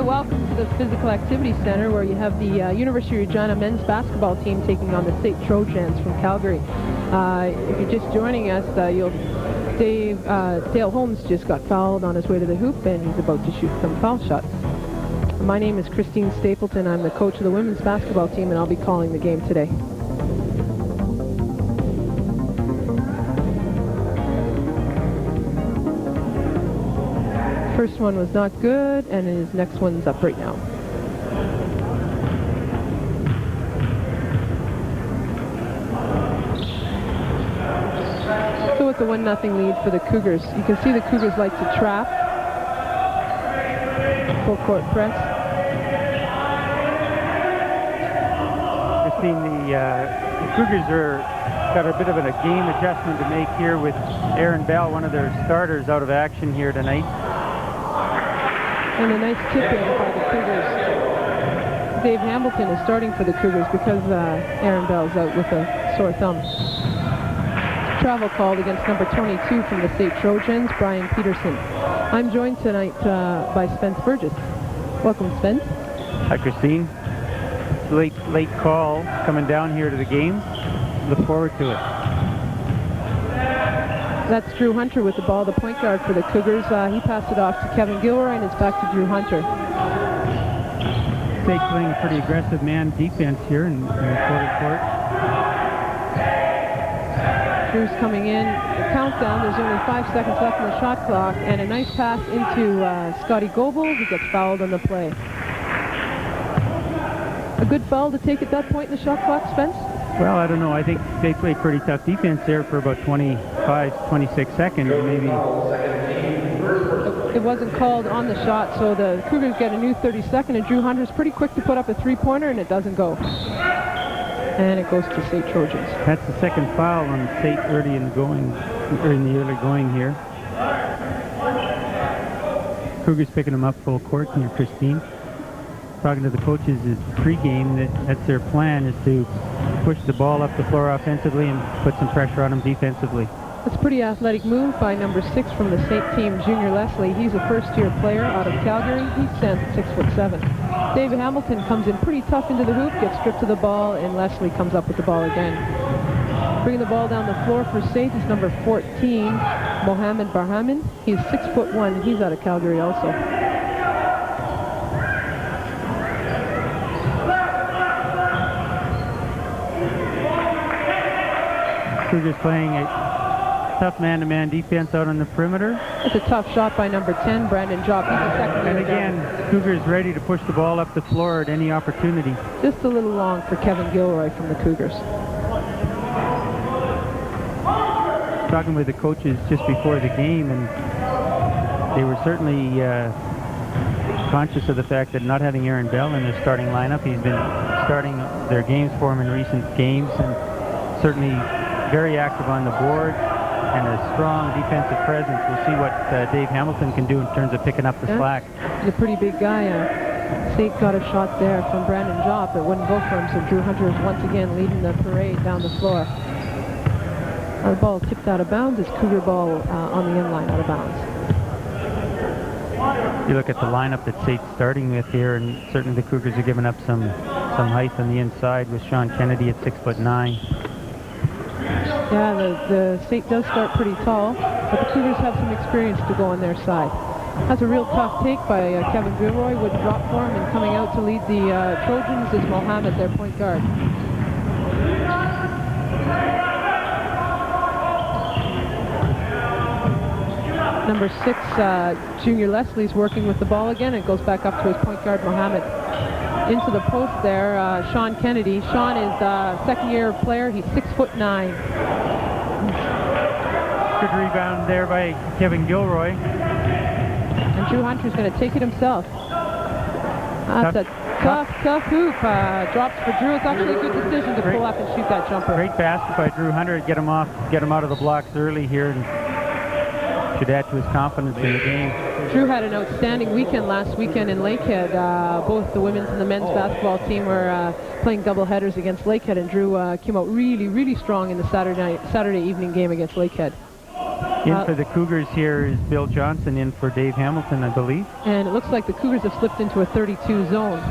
welcome to the Physical Activity Center, where you have the University of Regina men's basketball team taking on the SAIT Trojans from Calgary. If you're just joining us, Dale Holmes just got fouled on his way to the hoop, and he's about to shoot some foul shots. My name is Christine Stapleton. I'm the coach of the women's basketball team, and I'll be calling the game today. First one was not good, and his next one's up right now. So it's a 1-0 lead for the Cougars. You can see the Cougars like to trap. Full court press. Christine, the Cougars got a bit of a game adjustment to make here with Aaron Bell, one of their starters, out of action here tonight. And a nice tip in by the Cougars. Dave Hamilton is starting for the Cougars because Aaron Bell's out with a sore thumb. Travel called against number 22 from the SAIT Trojans, Brian Peterson. I'm joined tonight by Spence Burgess. Welcome, Spence. Hi, Christine. Late call coming down here to the game. Look forward to it. That's Drew Hunter with the ball, the point guard for the Cougars. He passed it off to Kevin Gilroy, and it's back to Drew Hunter. SAIT playing a pretty aggressive man defense here in the quarter court. Drew's coming in. The countdown, there's only 5 seconds left in the shot clock, and a nice pass into Scotty Goebel, who gets fouled on the play. A good foul to take at that point in the shot clock, Spence? Well, I don't know. I think they played pretty tough defense there for about 25, 26 seconds, maybe. It wasn't called on the shot, so the Cougars get a new 30-second, and Drew Hunter's pretty quick to put up a three-pointer, and it doesn't go. And it goes to SAIT Trojans. That's the second foul on SAIT early in the early going here. Cougars picking them up full court here, Christine. Talking to the coaches is pre-game that's their plan, is to push the ball up the floor offensively and put some pressure on them defensively. That's a pretty athletic move by number 6 from the SAIT team, Junior Leslie. He's a first-year player out of Calgary. He stands at 6'7". David Hamilton comes in pretty tough into the hoop, gets stripped to the ball, and Leslie comes up with the ball again. Bringing the ball down the floor for SAIT is number 14, Mohammed Barhaman. He's 6'1". He's out of Calgary also. Cougars playing a tough man-to-man defense out on the perimeter. It's a tough shot by number 10, Brandon Jopp. He's a second. And again, Cougars ready to push the ball up the floor at any opportunity. Just a little long for Kevin Gilroy from the Cougars. Talking with the coaches just before the game, and they were certainly conscious of the fact that not having Aaron Bell in their starting lineup, he's been starting their games for them in recent games, and certainly very active on the board and a strong defensive presence. We'll see what Dave Hamilton can do in terms of picking up the slack. He's a pretty big guy. SAIT got a shot there from Brandon Jopp. It wouldn't go for him, so Drew Hunter is once again leading the parade down the floor. The ball tipped out of bounds. It's Cougar ball on the inline, out of bounds. You look at the lineup that SAIT's starting with here, and certainly the Cougars are giving up some height on the inside with Sean Kennedy at 6'9". Yeah, the SAIT does start pretty tall, but the Cougars have some experience to go on their side. That's a real tough take by Kevin Gilroy. Wouldn't drop for him, and coming out to lead the Trojans is Mohammed, their point guard. Number 6, Junior Leslie's working with the ball again. It goes back up to his point guard, Mohammed. Into the post there, Sean Kennedy. Sean is a second-year player. He's 6'9". Good rebound there by Kevin Gilroy. And Drew Hunter's going to take it himself. That's a tough hoop. Drops for Drew. It's actually a good decision to pull up and shoot that jumper. Great basket by Drew Hunter to get him out of the blocks early here, and should add to his confidence in the game. Drew had an outstanding weekend last weekend in Lakehead. Both the women's and the men's basketball team were playing double headers against Lakehead, and Drew came out really, really strong in the Saturday evening game against Lakehead. In for the Cougars here is Bill Johnson, in for Dave Hamilton, I believe. And it looks like the Cougars have slipped into a 32 zone,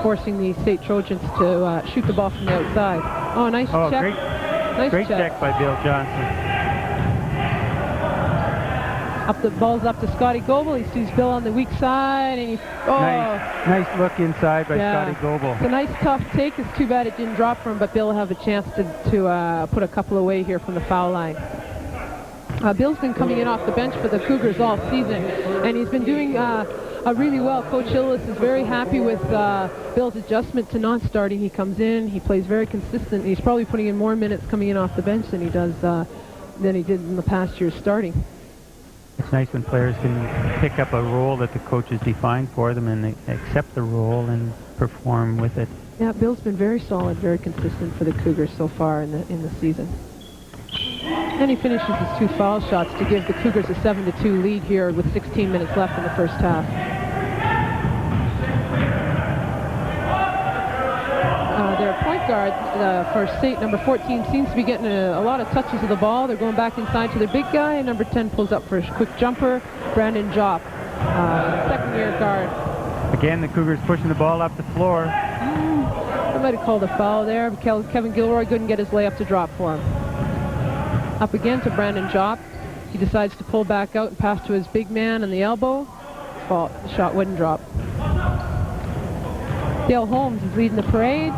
forcing the SAIT Trojans to shoot the ball from the outside. Oh, nice check. Great check by Bill Johnson. Ball's up to Scotty Goebel. He sees Bill on the weak side, and nice look inside by Scotty Goebel. It's a nice tough take. It's too bad it didn't drop for him, but Bill will have a chance to put a couple away here from the foul line. Bill's been coming in off the bench for the Cougars all season, and he's been doing really well. Coach Hillis is very happy with Bill's adjustment to not starting. He comes in, he plays very consistent. He's probably putting in more minutes coming in off the bench than he did in the past years starting. It's nice when players can pick up a role that the coaches define for them and they accept the role and perform with it. Yeah, Bill's been very solid, very consistent for the Cougars so far in the season. And he finishes his 2 foul shots to give the Cougars a 7-2 lead here with 16 minutes left in the first half. Their point guard for SAIT, number 14, seems to be getting a lot of touches of the ball. They're going back inside to their big guy, and number 10 pulls up for a quick jumper, Brandon Jopp, second-year guard. Again, the Cougars pushing the ball up the floor. I might have called a foul there. Kevin Gilroy couldn't get his layup to drop for him. Up again to Brandon Jopp. He decides to pull back out and pass to his big man on the elbow. The shot wouldn't drop. Dale Holmes is leading the parade,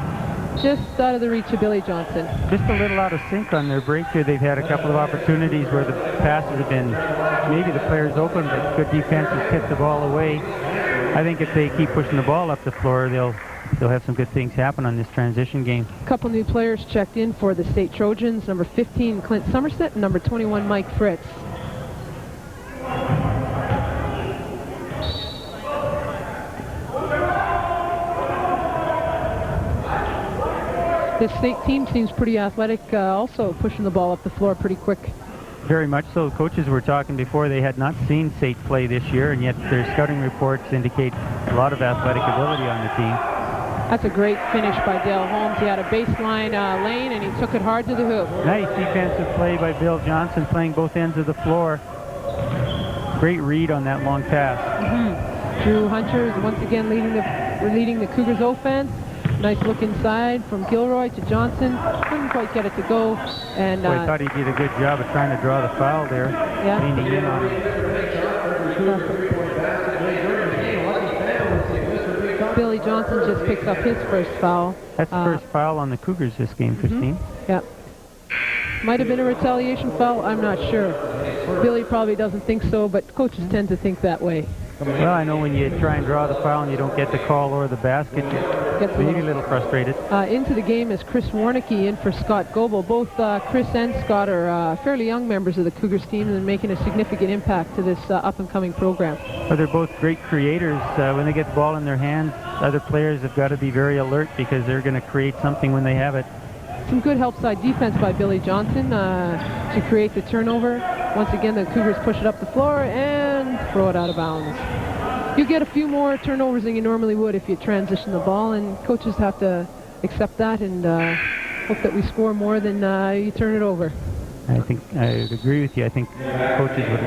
just out of the reach of Billy Johnson. Just a little out of sync on their break here. They've had a couple of opportunities where the passes have been maybe the players open, but good defense has tipped the ball away. I think if they keep pushing the ball up the floor, they'll have some good things happen on this transition game. A couple new players checked in for the SAIT Trojans. Number 15, Clint Somerset, and number 21, Mike Fritz. This SAIT team seems pretty athletic, also pushing the ball up the floor pretty quick. Very much so. Coaches were talking before they had not seen SAIT play this year, and yet their scouting reports indicate a lot of athletic ability on the team. That's a great finish by Dale Holmes. He had a baseline lane, and he took it hard to the hoop. Nice defensive play by Bill Johnson, playing both ends of the floor. Great read on that long pass. Drew Hunter is once again leading the Cougars offense. Nice look inside from Gilroy to Johnson. Couldn't quite get it to go. And I thought he did a good job of trying to draw the foul there. Yeah. Leaning in on it. Billy Johnson just picks up his first foul. That's the first foul on the Cougars this game, Christine. Yeah. Might have been a retaliation foul. I'm not sure. Billy probably doesn't think so, but coaches tend to think that way. Well, I know when you try and draw the foul and you don't get the call or the basket, you get maybe a little frustrated. Into the game is Chris Warnicki in for Scott Goebel. Both Chris and Scott are fairly young members of the Cougars team and making a significant impact to this up-and-coming program. Well, they're both great creators. When they get the ball in their hands, other players have got to be very alert because they're going to create something when they have it. Some good help side defense by Billy Johnson to create the turnover. Once again, the Cougars push it up the floor and throw it out of bounds. You get a few more turnovers than you normally would if you transition the ball, and coaches have to accept that and hope that we score more than you turn it over. I think I would agree with you. I think coaches would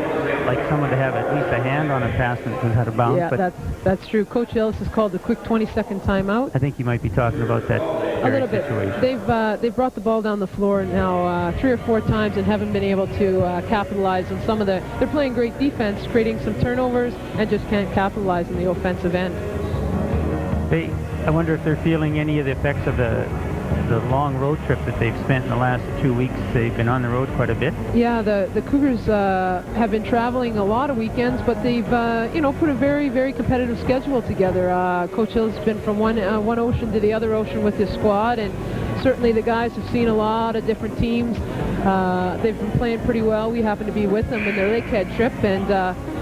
like someone to have at least a hand on a pass that was out of bounds. Yeah, but that's true. Coach Ellis has called the quick 20-second timeout. I think he might be talking about that a little bit. situation. They've brought the ball down the floor now 3 or 4 times and haven't been able to capitalize on some of the. They're playing great defense, creating some turnovers, and just can't capitalize in the offensive end. I wonder if they're feeling any of the effects of the long road trip that they've spent in the last 2 weeks. They've been on the road quite a bit. Yeah, the Cougars have been traveling a lot of weekends, but they've put a very, very competitive schedule together. Coach Hill's been from one ocean to the other ocean with his squad, and certainly the guys have seen a lot of different teams. They've been playing pretty well. We happen to be with them in their Lakehead trip, and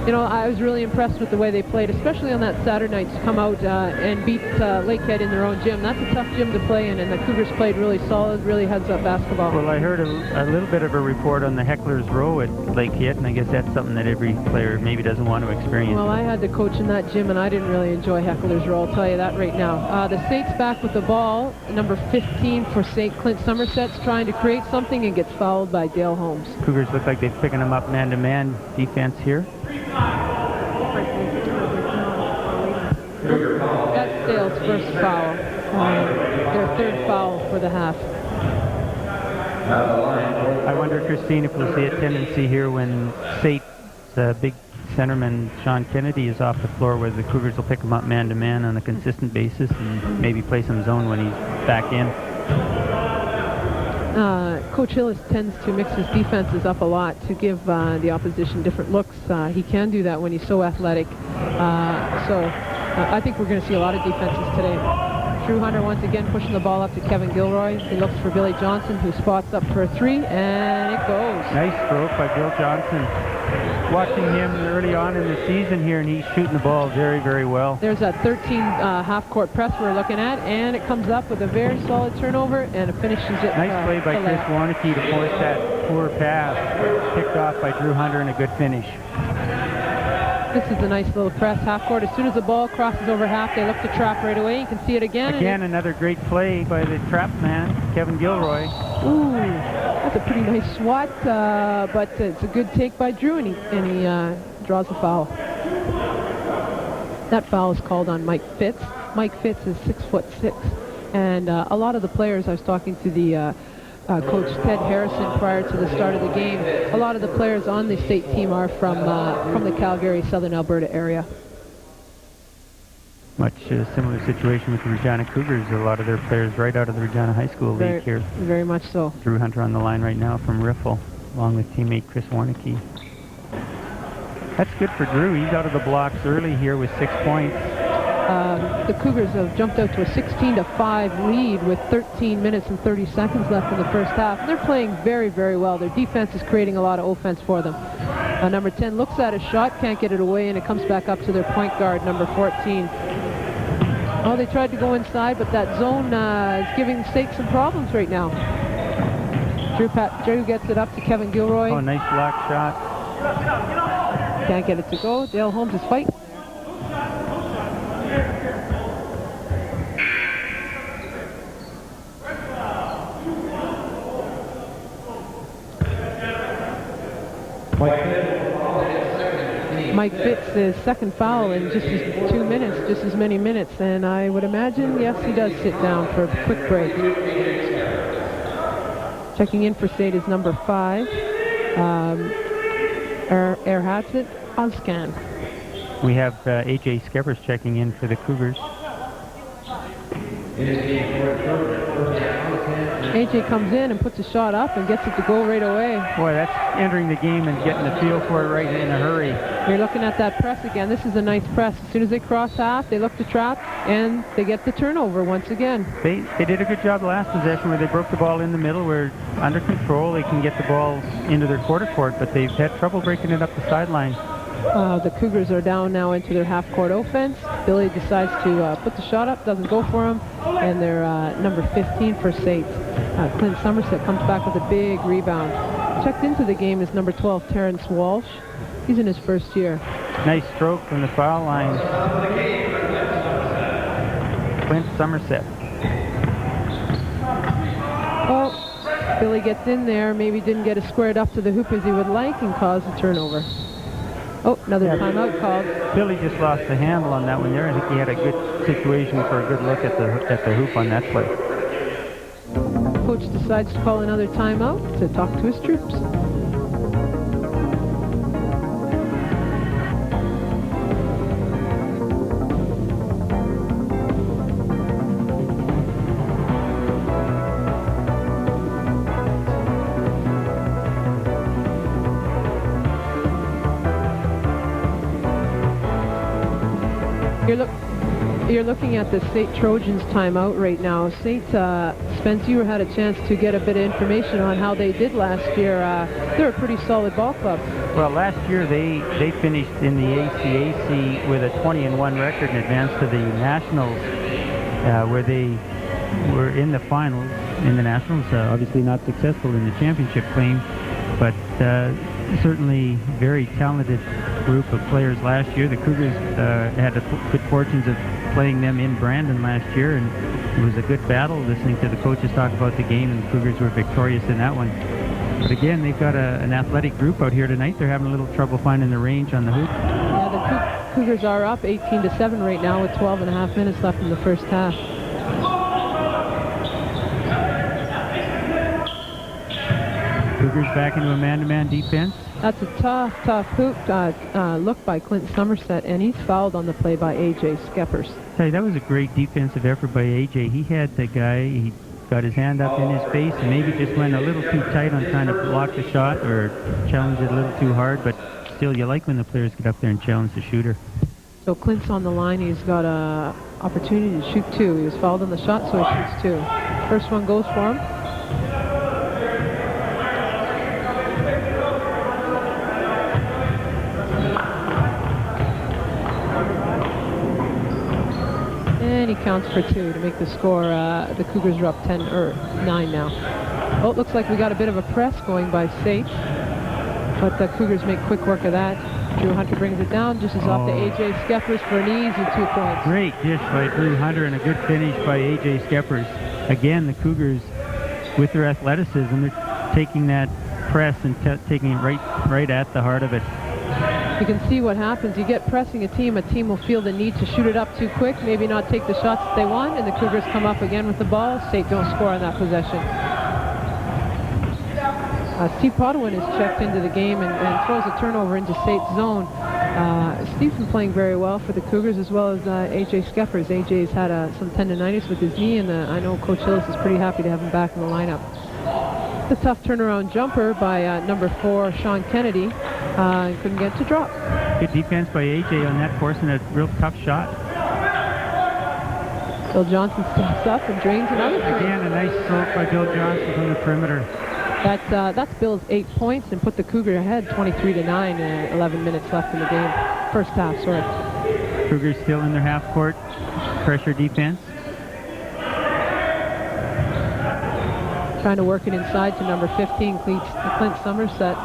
You know, I was really impressed with the way they played, especially on that Saturday night to come out and beat Lakehead in their own gym. That's a tough gym to play in, and the Cougars played really solid, really heads-up basketball. Well, I heard a little bit of a report on the Heckler's Row at Lakehead, and I guess that's something that every player maybe doesn't want to experience. Well, I had to coach in that gym, and I didn't really enjoy Heckler's Row, I'll tell you that right now. The SAIT's back with the ball. Number 15 for SAIT, Clint Somerset's trying to create something and gets fouled by Dale Holmes. Cougars look like they're picking them up man-to-man defense here. That's Dale's first foul. Their third foul for the half. I wonder, Christine, if we'll see a tendency here when SAIT's big centerman Sean Kennedy is off the floor, where the Cougars will pick him up man-to-man on a consistent basis and maybe play some zone when he's back in. Coach Hillis tends to mix his defenses up a lot to give the opposition different looks. He can do that when he's so athletic. I think we're going to see a lot of defenses today. Drew Hunter once again pushing the ball up to Kevin Gilroy. He looks for Billy Johnson, who spots up for a three, and it goes. Nice stroke by Bill Johnson. Watching him early on in the season here, and he's shooting the ball very, very well. There's a 13 half-court press we're looking at, and it comes up with a very solid turnover, and it finishes it. Nice play by Chris Warnicki to force that poor pass. Picked off by Drew Hunter, and a good finish. This is a nice little press half-court. As soon as the ball crosses over half, they look to trap right away. You can see it again. Again, another great play by the trap man, Kevin Gilroy. Ooh, that's a pretty nice swat, but it's a good take by Drew, and he draws a foul. That foul is called on Mike Fitz. Mike Fitz is 6'6", and a lot of the players, I was talking to the Coach Ted Harrison prior to the start of the game, a lot of the players on the SAIT team are from the Calgary, Southern Alberta area. Much similar situation with the Regina Cougars. A lot of their players right out of the Regina High School league here. Very much so. Drew Hunter on the line right now from Riffle, along with teammate Chris Warnicki. That's good for Drew. He's out of the blocks early here with 6 points. The Cougars have jumped out to a 16-5 lead with 13 minutes and 30 seconds left in the first half. They're playing very, very well. Their defense is creating a lot of offense for them. Number 10 looks at a shot, can't get it away, and it comes back up to their point guard, number 14. Oh, they tried to go inside, but that zone is giving SAIT some problems right now. Drew gets it up to Kevin Gilroy. Oh, nice block shot. Can't get it to go. Dale Holmes is fighting. Mike Fitz' second foul in just 2 minutes, just as many minutes, and I would imagine, yes, he does sit down for a quick break. Checking in for SAIT is number 5, Erhatsit Ozcan. We have AJ Skeppers checking in for the Cougars. AJ comes in and puts a shot up and gets it to go right away. Boy, that's entering the game and getting the feel for it right in a hurry. You're looking at that press again. This is a nice press. As soon as they cross half, they look to trap, and they get the turnover once again. They did a good job last possession where they broke the ball in the middle. We're under control. They can get the ball into their quarter court, but they've had trouble breaking it up the sideline. The Cougars are down now into their half-court offense. Billy decides to put the shot up, doesn't go for him, and they're number 15 for SAIT. Clint Somerset comes back with a big rebound. Checked into the game is number 12, Terrence Walsh. He's in his first year. Nice stroke from the foul line. Clint Somerset. Well, Billy gets in there, maybe didn't get it squared up to the hoop as he would like, and caused a turnover. Oh, another timeout called. Billy just lost the handle on that one there. I think he had a good situation for a good look at the hoop on that play. Coach decides to call another timeout to talk to his troops. You're looking at the SAIT Trojans timeout right now. SAIT, Spence, you had a chance to get a bit of information on how they did last year. They're a pretty solid ball club. Well, last year they finished in the ACAC with a 20-1 record and advanced to the Nationals, where they were in the finals in the Nationals. Obviously not successful in the championship claim, but certainly very talented group of players last year. The Cougars had the good fortunes of playing them in Brandon last year, and it was a good battle listening to the coaches talk about the game, and the Cougars were victorious in that one. But again, they've got an athletic group out here tonight. They're having a little trouble finding the range on the hoop. Yeah, the Cougars are up 18-7 right now with 12.5 minutes left in the first half. Cougars back into a man-to-man defense. That's a tough hoop look by Clint Somerset, and he's fouled on the play by A.J. Skeppers. Hey, that was a great defensive effort by A.J. He had the guy, he got his hand up in his face and maybe just went a little too tight on trying to block the shot or challenge it a little too hard, but still you like when the players get up there and challenge the shooter. So Clint's on the line. He's got an opportunity to shoot two. He was fouled on the shot, so he shoots two. First one goes for him. And he counts for two to make the score. The Cougars are up 9 now. Oh, it looks like we got a bit of a press going by SAIT, but the Cougars make quick work of that. Drew Hunter brings it down, just as off to A.J. Skeppers for an easy 2 points. Great dish by Drew Hunter and a good finish by A.J. Skeppers. Again, the Cougars, with their athleticism, they're taking that press and taking it right at the heart of it. You can see what happens. You get pressing a team will feel the need to shoot it up too quick, maybe not take the shots that they want, and the Cougars come up again with the ball. SAIT don't score on that possession. Steve Podwin is checked into the game and throws a turnover into SAIT's zone. Steve's been playing very well for the Cougars, as well as A.J. Skeppers. A.J.'s had some tendonitis with his knee, and I know Coach Hillis is pretty happy to have him back in the lineup. The tough turnaround jumper by number 4, Sean Kennedy. Couldn't get to drop. Good defense by A.J. on that course and a real tough shot. Bill Johnson steps up and drains another three. Again, a nice stroke by Bill Johnson from the perimeter. That's Bill's 8 points and put the Cougar ahead 23-9, 11 minutes left in the game. First half, sorry. Cougars still in their half-court pressure defense. Trying to work it inside to number 15, Clint Somerset.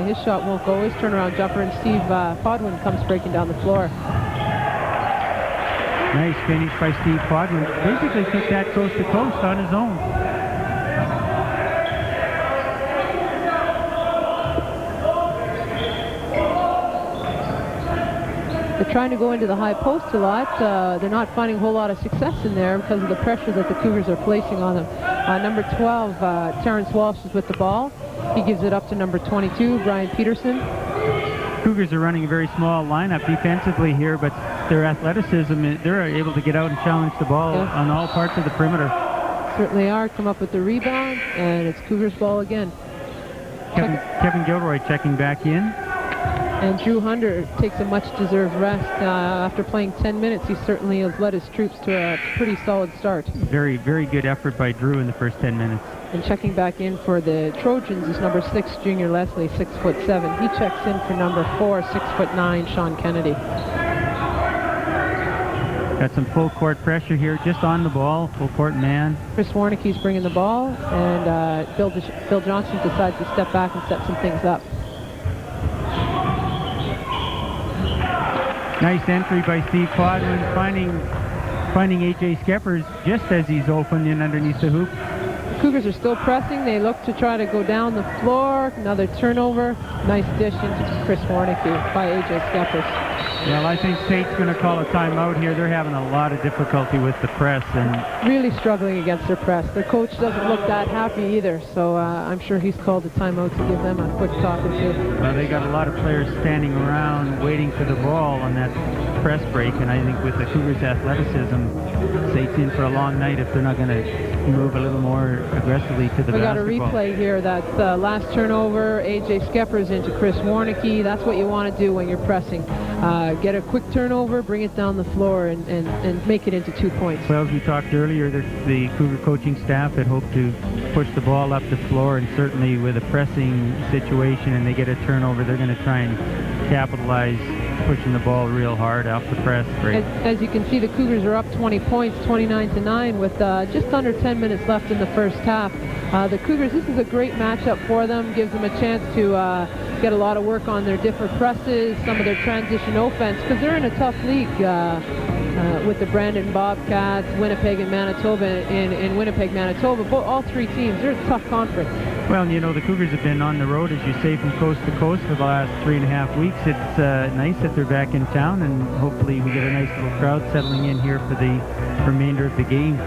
His shot won't go. His turnaround jumper, and Steve Podwin comes breaking down the floor. Nice finish by Steve Podwin. Basically took that coast to coast on his own. They're trying to go into the high post a lot. They're not finding a whole lot of success in there because of the pressure that the Cougars are placing on them. Number 12, Terrence Walsh is with the ball. He gives it up to number 22, Brian Peterson. Cougars are running a very small lineup defensively here, but their athleticism, they're able to get out and challenge the ball on all parts of the perimeter. Certainly are. Come up with the rebound, and it's Cougars ball again. Kevin Gilroy checking back in. And Drew Hunter takes a much-deserved rest. After playing 10 minutes, he certainly has led his troops to a pretty solid start. Very, very good effort by Drew in the first 10 minutes. And checking back in for the Trojans is number 6, Junior Leslie, 6'7". He checks in for number 4, 6'9", Sean Kennedy. Got some full court pressure here, just on the ball, full court man. Chris Warnicke's bringing the ball, and Bill Johnson decides to step back and set some things up. Nice entry by Steve Podwin, finding A.J. Skeppers just as he's open in underneath the hoop. The Cougars are still pressing. They look to try to go down the floor. Another turnover. Nice dish into Chris Warnicke by A.J. Skeppers. Well, I think SAIT's going to call a timeout here. They're having a lot of difficulty with the press. And really struggling against their press. Their coach doesn't look that happy either, so I'm sure he's called a timeout to give them a quick talk or two. Well, they got a lot of players standing around waiting for the ball on that press break, and I think with the Cougars' athleticism, SAIT's in for a long night if they're not going to move a little more aggressively to the We got a basketball. replay here. That last turnover, A.J. Skeppers into Chris Warnicki. That's what you want to do when you're pressing. Get a quick turnover, bring it down the floor, and make it into 2 points. Well, as we talked earlier, the Cougar coaching staff had hoped to push the ball up the floor, and certainly with a pressing situation and they get a turnover, they're going to try and capitalize, pushing the ball real hard off the press break. As you can see, the Cougars are up 20 points, 29-9, with just under 10 minutes left in the first half. The Cougars, this is a great matchup for them, gives them a chance to get a lot of work on their different presses, some of their transition offense, because they're in a tough league with the Brandon Bobcats, Winnipeg and Manitoba. In Winnipeg, Manitoba, all three teams, they're a tough conference. Well, you know, the Cougars have been on the road, as you say, from coast to coast for the last 3.5 weeks. It's nice that they're back in town, and hopefully we get a nice little crowd settling in here for the remainder of the game.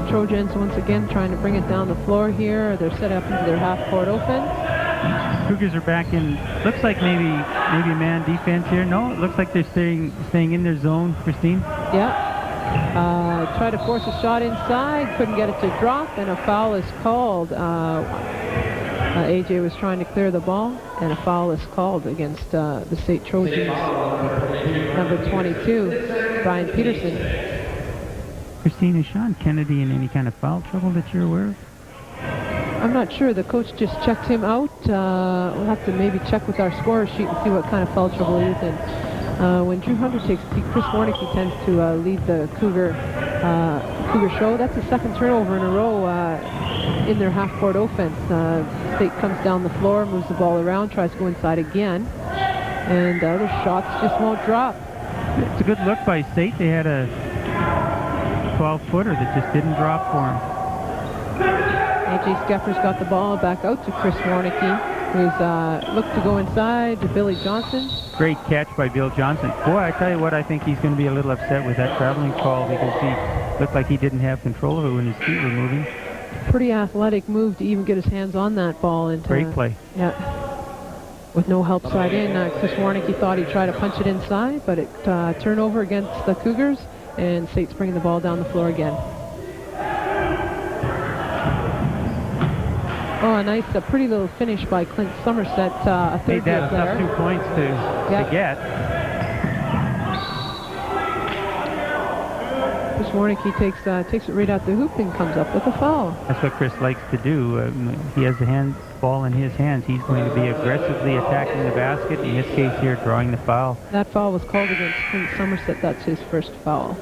Trojans once again trying to bring it down the floor here. They're set up into their half-court offense. Cougars are back in, looks like maybe man defense here. No, it looks like they're staying in their zone, Christine. Yeah. Tried to force a shot inside, couldn't get it to drop, and a foul is called. AJ was trying to clear the ball, and a foul is called against the SAIT Trojans. Number 22, Brian Peterson. Christine, is Sean Kennedy in any kind of foul trouble that you're aware of? I'm not sure. The coach just checked him out. We'll have to maybe check with our scorer sheet and see what kind of foul trouble he is in. When Drew Hunter takes a seat, Chris Warnicki tends to lead the Cougar show. That's the second turnover in a row in their half-court offense. SAIT comes down the floor, moves the ball around, tries to go inside again, and their shots just won't drop. It's a good look by SAIT. They had a 12-footer that just didn't drop for him. A.J. Skeppers got the ball back out to Chris Warnicki, who's looked to go inside to Billy Johnson. Great catch by Bill Johnson. Boy, I tell you what, I think he's going to be a little upset with that traveling call, because he looked like he didn't have control of it when his feet were moving. Pretty athletic move to even get his hands on that ball. Great play. Yeah. With no help side in, Chris Warnicki thought he'd try to punch it inside, but it turnover against the Cougars, and SAIT's bringing the ball down the floor again. Oh, a pretty little finish by Clint Somerset, a third-year player. Made that 2 points to get. Chris Warnicki takes it right out the hoop and comes up with a foul. That's what Chris likes to do. He has the ball in his hands. He's going to be aggressively attacking the basket. In this case here, drawing the foul. That foul was called against Clint Somerset. That's his first foul.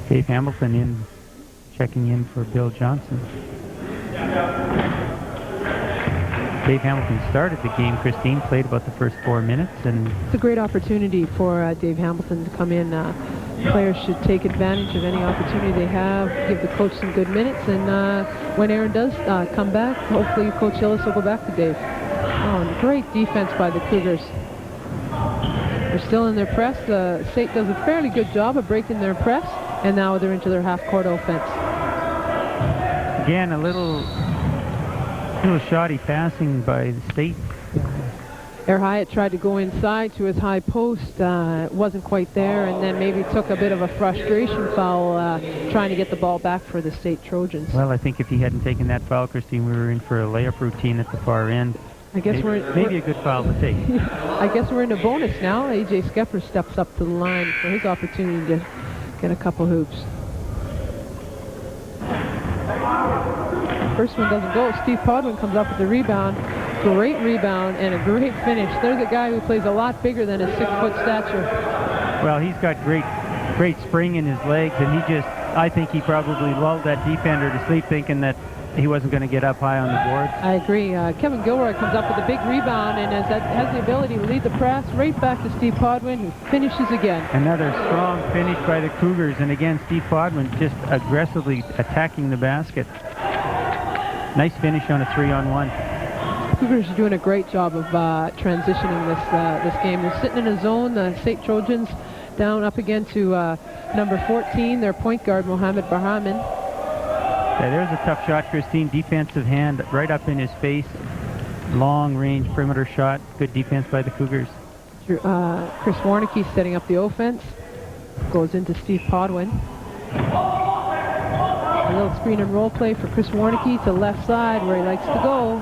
Dave Hamilton checking in for Bill Johnson. Dave Hamilton started the game. Christine played about the first 4 minutes, and it's a great opportunity for Dave Hamilton to come in. Players should take advantage of any opportunity they have, give the coach some good minutes, and when Aaron does come back, hopefully Coach Hillis will go back to Dave. Oh, and great defense by the Cougars. They're still in their press. SAIT does a fairly good job of breaking their press, and now they're into their half-court offense. Again, a little shoddy passing by the SAIT. Air Hyatt tried to go inside to his high post, wasn't quite there, and then maybe took a bit of a frustration foul trying to get the ball back for the SAIT Trojans. Well, I think if he hadn't taken that foul, Christine, we were in for a layup routine at the far end. I guess maybe a good foul to take. I guess we're in a bonus now. A.J. Skeppers steps up to the line for his opportunity to get a couple hoops. First one doesn't go. Steve Podwin comes up with the rebound. Great rebound and a great finish. There's a guy who plays a lot bigger than his 6-foot stature. Well, he's got great spring in his legs, and I think he probably lulled that defender to sleep, thinking that he wasn't going to get up high on the board. I agree. Kevin Gilroy comes up with a big rebound and has the ability to lead the press right back to Steve Podwin, who finishes again. Another strong finish by the Cougars, and again, Steve Podwin just aggressively attacking the basket. Nice finish on a 3-on-1. Cougars are doing a great job of transitioning this game. They're sitting in a zone. The SAIT Trojans down up again to number 14, their point guard, Mohamed Barhaman. Yeah, there's a tough shot, Christine. Defensive hand right up in his face. long-range perimeter shot. Good defense by the Cougars. Chris Warnicki setting up the offense. Goes into Steve Podwin. A little screen and roll play for Chris Warnicki to left side where he likes to go.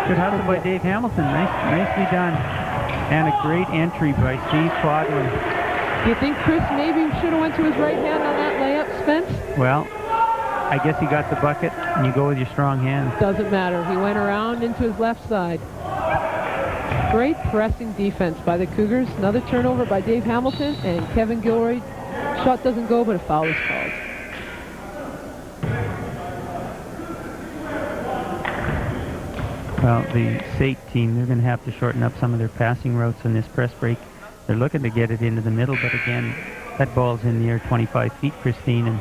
Good hustle by Dave Hamilton. Nicely done. And a great entry by Steve Podwin. Do you think Chris maybe should have went to his right hand on that layup, Spence? Well, I guess he got the bucket, and you go with your strong hand. Doesn't matter. He went around into his left side. Great pressing defense by the Cougars. Another turnover by Dave Hamilton, and Kevin Gilroy. Shot doesn't go, but a foul is called. Well, the SAIT team, they're going to have to shorten up some of their passing routes on this press break. They're looking to get it into the middle, but again, that ball's in the air 25 feet, Christine, and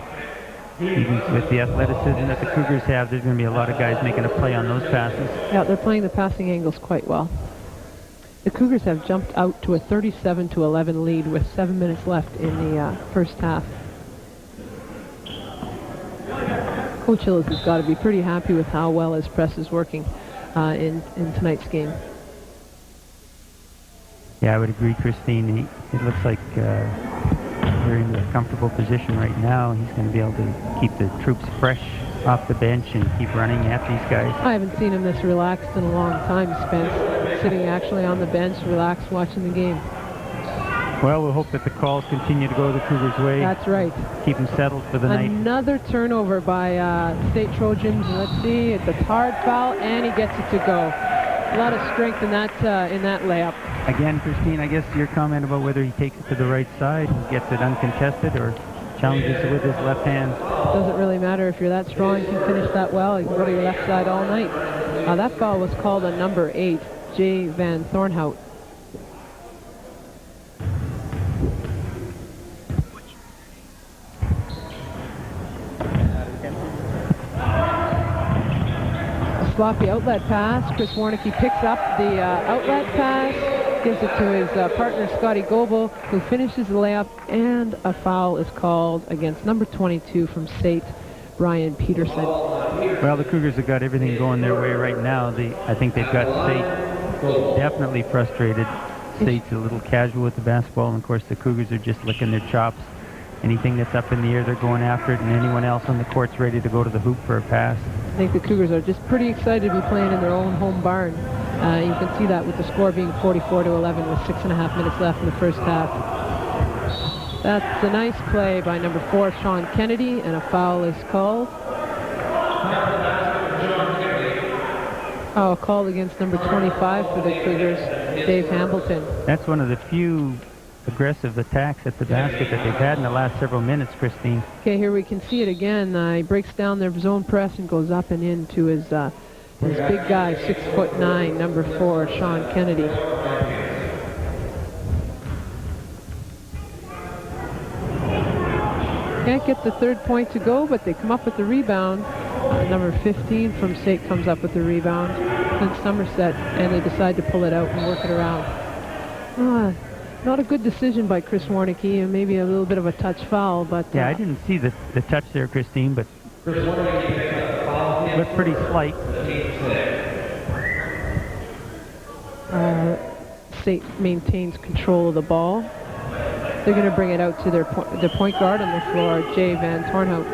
even with the athleticism that the Cougars have, there's going to be a lot of guys making a play on those passes. Yeah, they're playing the passing angles quite well. The Cougars have jumped out to a 37-11 lead with 7 minutes left in the first half. Coach Hillis has got to be pretty happy with how well his press is working in tonight's game. Yeah, I would agree, Christine. It looks like they're in a comfortable position right now. He's going to be able to keep the troops fresh off the bench and keep running at these guys. I haven't seen him this relaxed in a long time, Spence. Sitting actually on the bench, relaxed, watching the game. Well, we'll hope that the calls continue to go the Cougars' way. That's right. Keep them settled for the night. Another turnover by State Trojans. Let's see, it's a hard foul, and he gets it to go. A lot of strength in that layup. Again, Christine, I guess your comment about whether he takes it to the right side and gets it uncontested or challenges it with his left hand. Doesn't really matter if you're that strong, you can finish that well. You can go to your left side all night. That foul was called on number 8, Jay Van Thornhout. Sloppy outlet pass. Chris Warnicki picks up the outlet pass, gives it to his partner Scotty Goebel, who finishes the layup, and a foul is called against number 22 from SAIT, Brian Peterson. Well, the Cougars have got everything going their way right now. I think they've got SAIT definitely frustrated. SAIT's a little casual with the basketball, and of course the Cougars are just licking their chops. Anything that's up in the air, they're going after it, and anyone else on the court's ready to go to the hoop for a pass. I think the Cougars are just pretty excited to be playing in their own home barn. You can see that with the score being 44-11 with 6.5 minutes left in the first half. That's a nice play by number 4, Sean Kennedy, and a foul is called. Called against number 25 for the Cougars, Dave Hamilton. That's one of the few aggressive attacks at the basket that they've had in the last several minutes, Christine. Okay, here we can see it again. He breaks down their zone press and goes up and into his big guy, 6'9", number 4, Sean Kennedy. Can't get the third point to go, but they come up with the rebound. Number 15 from SAIT comes up with the rebound. Clint Somerset, and they decide to pull it out and work it around. Not a good decision by Chris Warnicki, and maybe a little bit of a touch foul, but... Yeah, I didn't see the touch there, Christine, but looked pretty slight. SAIT maintains control of the ball. They're going to bring it out to their point guard on the floor, Jay Van Thornhout.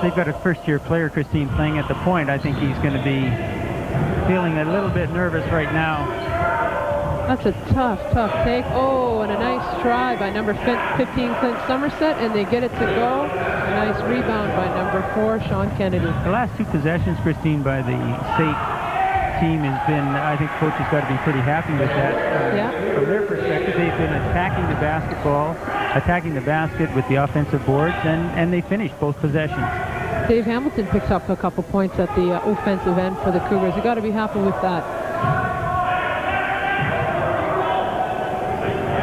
They've got a first-year player, Christine, playing at the point. I think he's going to be feeling a little bit nervous right now. That's a tough take. Oh, and a nice try by number 15, Clint Somerset, and they get it to go. A nice rebound by number 4, Sean Kennedy. The last 2 possessions, Christine, by the SAIT team has been, I think coach has got to be pretty happy with that. From their perspective, they've been attacking the basket with the offensive boards, and they finished both possessions. Dave Hamilton picks up a couple points at the offensive end for the Cougars. You got to be happy with that.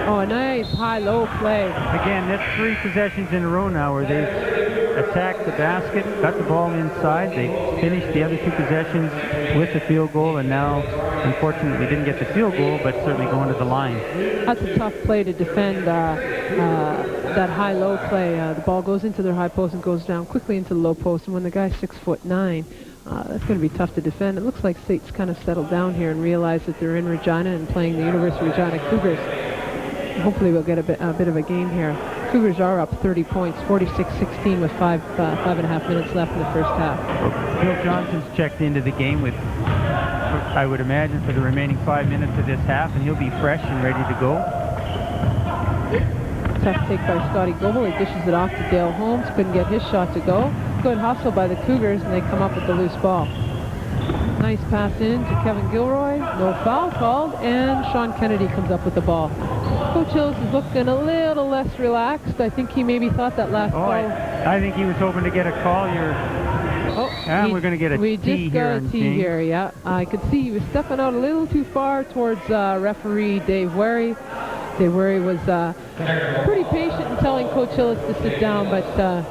Oh, a nice high-low play. Again, that's 3 possessions in a row now where they've attacked the basket, got the ball inside. They finished the other 2 possessions with the field goal, and now unfortunately didn't get the field goal, but certainly going to the line. That's a tough play to defend, that high-low play. The ball goes into their high post and goes down quickly into the low post, and when the guy's 6'9", that's going to be tough to defend. It looks like SAIT's kind of settled down here and realized that they're in Regina and playing the University of Regina Cougars. Hopefully we'll get a bit of a game here. Cougars are up 30 points, 46-16 with 5.5 minutes left in the first half. Well, Bill Johnson's checked into the game with, I would imagine, for the remaining 5 minutes of this half, and he'll be fresh and ready to go. Tough take by Scotty Goebel. He dishes it off to Dale Holmes. Couldn't get his shot to go. Good hustle by the Cougars, and they come up with the loose ball. Nice pass in to Kevin Gilroy. No foul called, and Sean Kennedy comes up with the ball. Coach Hillis is looking a little less relaxed. I think he maybe thought that last ball. I think he was hoping to get a call here. And we're going to get a tee here. We just got a tee here, yeah. I could see he was stepping out a little too far towards referee Dave Wary. Dave Wary was pretty patient in telling Coach Hillis to sit down, but...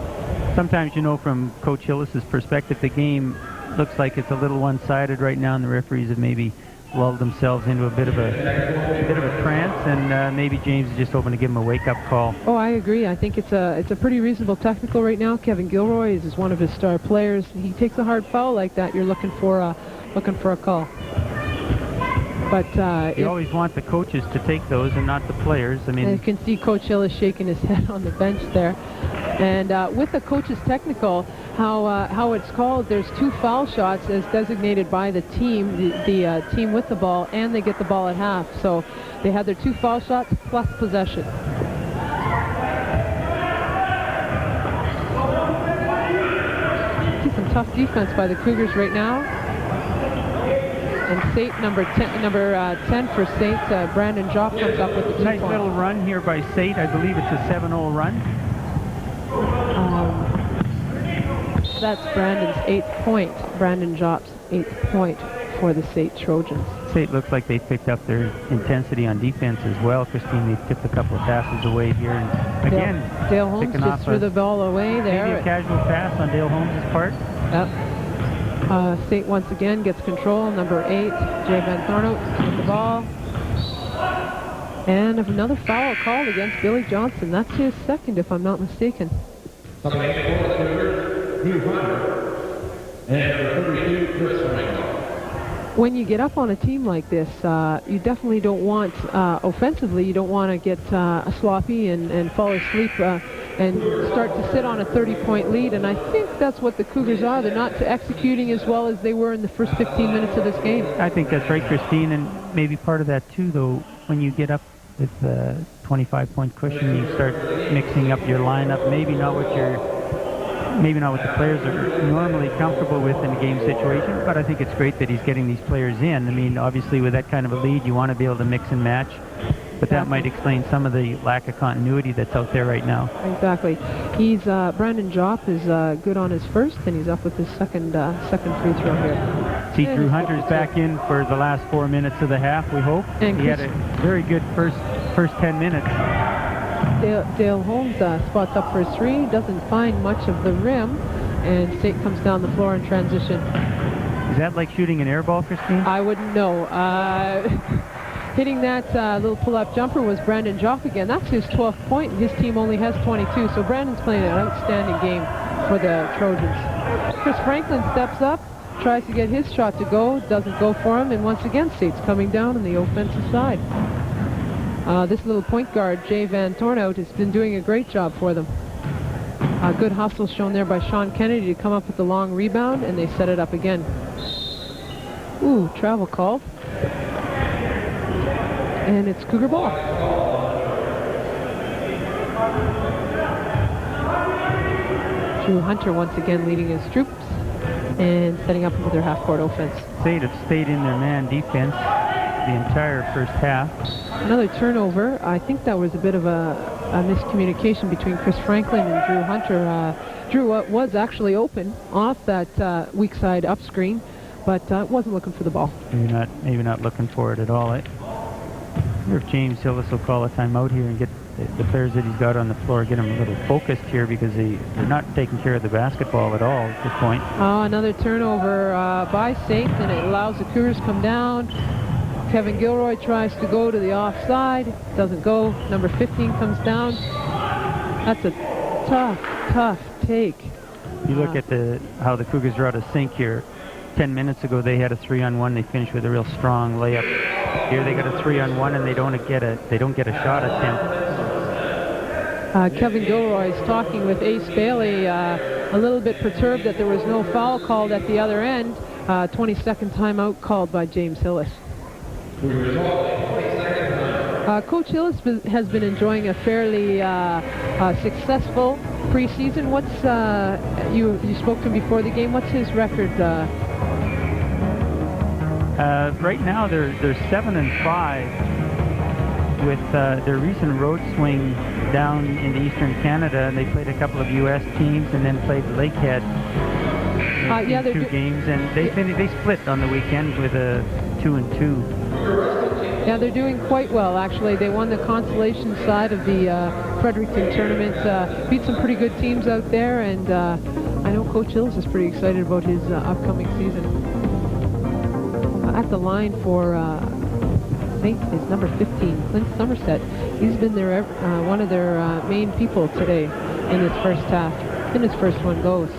Sometimes, you know, from Coach Hillis's perspective, the game looks like it's a little one-sided right now, and the referees have maybe lulled themselves into a bit of a trance, and maybe James is just hoping to give him a wake-up call. Oh, I agree. I think it's a pretty reasonable technical right now. Kevin Gilroy is one of his star players. He takes a hard foul like that, you're looking for a call. But you always want the coaches to take those and not the players. I mean, you can see Coach Hillis shaking his head on the bench there. And with the coach's technical, how it's called, there's 2 foul shots as designated by the team, the team with the ball, and they get the ball at half. So they had their 2 foul shots plus possession. See some tough defense by the Cougars right now. And SAIT, number 10 for SAIT, Brandon Jopp comes up with the 2 nice points. little run here by SAIT. I believe it's a 7-0 run. That's Brandon's 8th point. Brandon Jopp's 8th point for the SAIT Trojans. SAIT looks like they've picked up their intensity on defense as well. Christine, they've tipped a couple of passes away here. And again, Dale Holmes just threw the ball away there. Maybe a casual pass on Dale Holmes' part. Yep. SAIT once again gets control. Number 8, Jay Van Thornout with the ball. And another foul called against Billy Johnson. That's his second, if I'm not mistaken. When you get up on a team like this, you definitely don't want, offensively, you don't want to get sloppy and fall asleep and start to sit on a 30-point lead. And I think that's what the Cougars are. They're not executing as well as they were in the first 15 minutes of this game. I think that's right, Christine, and maybe part of that too, though, when you get up with a 25-point cushion, you start mixing up your lineup, maybe not what the players are normally comfortable with in a game situation, but I think it's great that he's getting these players in. I mean, obviously with that kind of a lead, you want to be able to mix and match, but that might explain some of the lack of continuity that's out there right now. Exactly. He's Brandon Jopp is good on his first, and he's up with his second free throw here. See, Drew Hunter's back in for the last 4 minutes of the half, we hope. And he had a very good first 10 minutes. Dale Holmes spots up for his 3, doesn't find much of the rim, and SAIT comes down the floor in transition. Is that like shooting an air ball, Christine? I wouldn't know. Hitting that little pull-up jumper was Brandon Jopp again. That's his 12th point, and his team only has 22, so Brandon's playing an outstanding game for the Trojans. Chris Franklin steps up, tries to get his shot to go, doesn't go for him, and once again, SAIT's coming down on the offensive side. This little point guard, Jay Van Thornout, has been doing a great job for them. Good hustle shown there by Sean Kennedy to come up with the long rebound, and they set it up again. Ooh, travel call. And it's Cougar ball. Drew Hunter once again leading his troops and setting up into their half-court offense. SAIT have stayed in their man defense the entire first half. Another turnover. I think that was a bit of a miscommunication between Chris Franklin and Drew Hunter. Drew was actually open off that weak side up screen, but wasn't looking for the ball. Maybe not looking for it at all. I wonder if James Hillis will call a timeout here and get the players that he's got on the floor, get them a little focused here, because they're not taking care of the basketball at all at this point. Another turnover by SAIT, and it allows the Cougars come down. Kevin Gilroy tries to go to the offside. Doesn't go. Number 15 comes down. That's a tough take. You look at how the Cougars are out of sync here. 10 minutes ago, they had a 3-on-1. They finished with a real strong layup. Here they got a 3-on-1, and they don't get a shot attempt. Kevin Gilroy is talking with Ace Bailey, a little bit perturbed that there was no foul called at the other end. 22nd timeout called by James Hillis. Coach Hillis has been enjoying a fairly successful preseason. What's you spoke to him before the game? What's his record? Right now they're 7-5 with their recent road swing down into Eastern Canada, and they played a couple of U.S. teams and then played Lakehead in 2 games, and they split on the weekend with a 2-2. Yeah, they're doing quite well, actually. They won the consolation side of the Fredericton tournament, beat some pretty good teams out there, and I know Coach Hills is pretty excited about his upcoming season. At the line for SAIT is number 15, Clint Somerset. He's been one of their main people today in this first half. And his first one goes.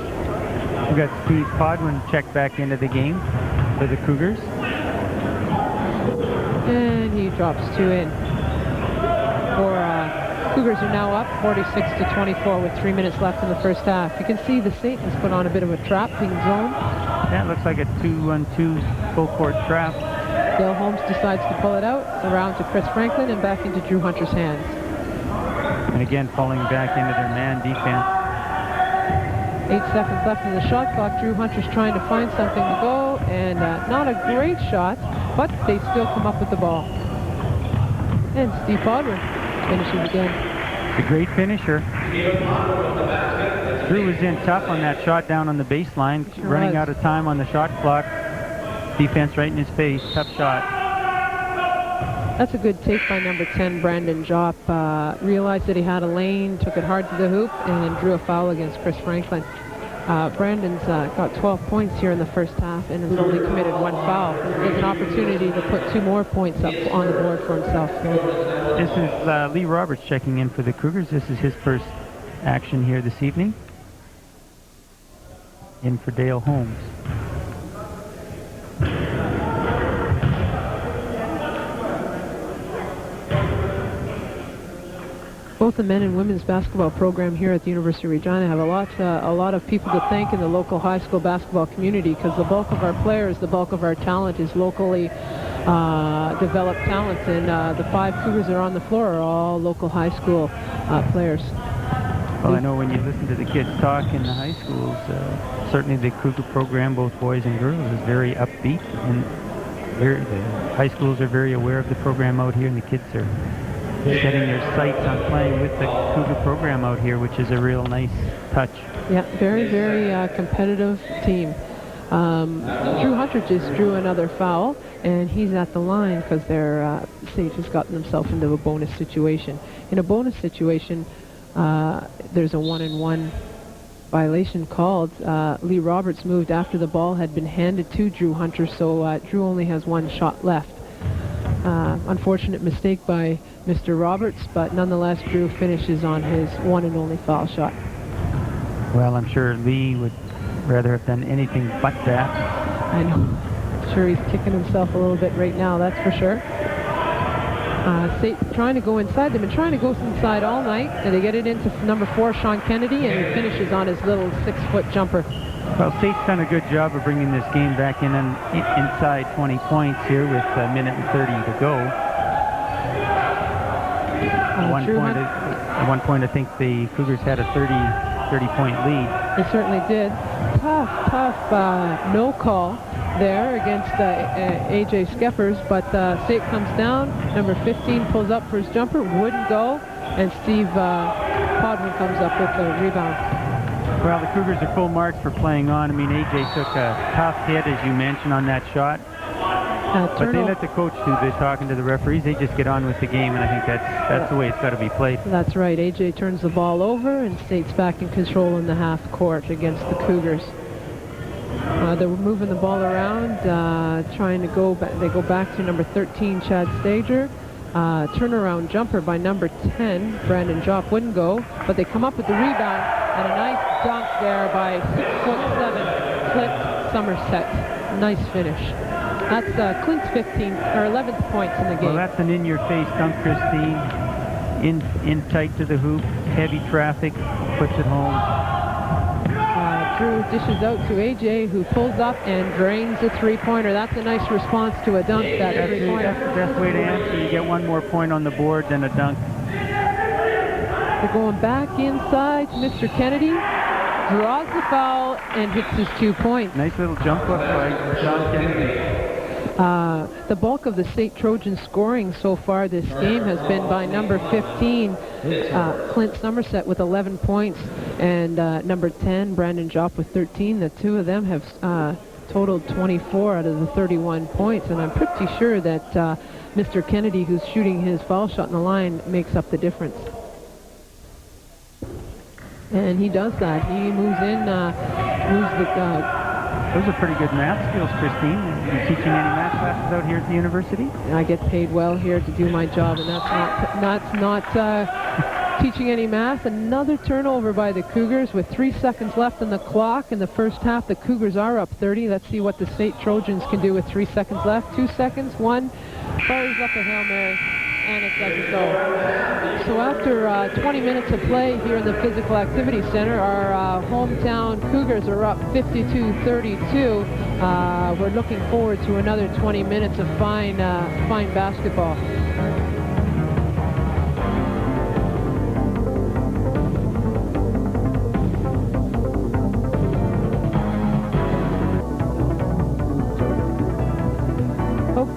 We've got Steve Podwin checked back into the game for the Cougars. And he drops 2 in. Cougars are now up 46-24 with 3 minutes left in the first half. You can see the SAIT has put on a bit of a trapping zone. Yeah, it looks like a 2-on-2 full court trap. Dale Holmes decides to pull it out, around to Chris Franklin and back into Drew Hunter's hands. And again, falling back into their man defense. 8 seconds left in the shot clock. Drew Hunter's trying to find something to go, and not a great shot, but they still come up with the ball. And Steve Podwin finishes again. A great finisher. Drew was in tough on that shot down on the baseline, running out of time on the shot clock. Defense right in his face. Tough shot. That's a good take by number 10, Brandon Jopp. Realized that he had a lane, took it hard to the hoop, and drew a foul against Chris Franklin. Brandon's got 12 points here in the first half and has only committed 1 foul. He has an opportunity to put 2 more points up on the board for himself. This is Lee Roberts checking in for the Cougars. This is his first action here this evening. In for Dale Holmes. Both the men and women's basketball program here at the University of Regina have a lot of people to thank in the local high school basketball community, because the bulk of our players, the bulk of our talent is locally developed talent, and the 5 Cougars that are on the floor are all local high school players. Well, I know when you listen to the kids talk in the high schools, certainly the Cougar program, both boys and girls, is very upbeat, and the high schools are very aware of the program out here, and the kids are setting their sights on playing with the Cougar program out here, which is a real nice touch. Yeah, very, very competitive team. Drew Hunter just drew another foul, and he's at the line because their SAIT has gotten themselves into a bonus situation. In a bonus situation, there's a 1-and-1 violation called. Lee Roberts moved after the ball had been handed to Drew Hunter, so Drew only has 1 shot left. Unfortunate mistake by Mr. Roberts, but nonetheless Drew finishes on his 1 and only foul shot. Well, I'm sure Lee would rather have done anything but that. I know. I'm sure he's kicking himself a little bit right now, that's for sure. SAIT trying to go inside. They've been trying to go inside all night, and they get it into number 4, Sean Kennedy, and he finishes on his little 6-foot jumper. Well, SAIT's done a good job of bringing this game back in and inside 20 points here with a minute and 30 to go. At one point, I think the Cougars had a 30-point lead. They certainly did. Tough no call there against A.J. Skeppers, but SAIT comes down. Number 15 pulls up for his jumper, wouldn't go, and Steve Podwin comes up with the rebound. Well, the Cougars are full marks for playing on. I mean, A.J. took a tough hit, as you mentioned, on that shot. But they let the coach do the talking to the referees. They just get on with the game, and I think that's the way it's got to be played. That's right. A.J. turns the ball over, and SAIT's back in control in the half court against the Cougars. They're moving the ball around, trying to go back. They go back to number 13, Chad Stager. Turnaround jumper by number 10, Brandon Jopp wouldn't go, but they come up with the rebound, and a nice dunk there by 6'7", Clint Somerset. Nice finish. That's Clint's 15th or 11th points in the game. Well, that's an in-your-face dunk, Christine. In tight to the hoop, heavy traffic, puts it home. Drew dishes out to AJ, who pulls up and drains a three-pointer. That's a nice response to a dunk, that three-pointer. That's the best way to answer. You get one more point on the board than a dunk. They're going back inside to Mr. Kennedy. Draws the foul and hits his 2 points. Nice little jump up by Sean Kennedy. The bulk of the SAIT Trojans scoring so far this game has been by number 15, Clint Somerset, with 11 points, and number 10, Brandon Jopp, with 13. The two of them have totaled 24 out of the 31 points, and I'm pretty sure that Mr. Kennedy, who's shooting his foul shot in the line, makes up the difference. And he does that. He moves in, moves the... Those are pretty good math skills, Christine. Are you teaching any math classes out here at the university? I get paid well here to do my job, and that's not teaching any math. Another turnover by the Cougars with 3 seconds left on the clock in the first half. The Cougars are up 30. Let's see what the SAIT Trojans can do with 3 seconds left. 2 seconds, one, fires up a Hail Mary, and it doesn't go. So after 20 minutes of play here in the Physical Activity Center, our hometown Cougars are up 52-32. We're looking forward to another 20 minutes of fine basketball.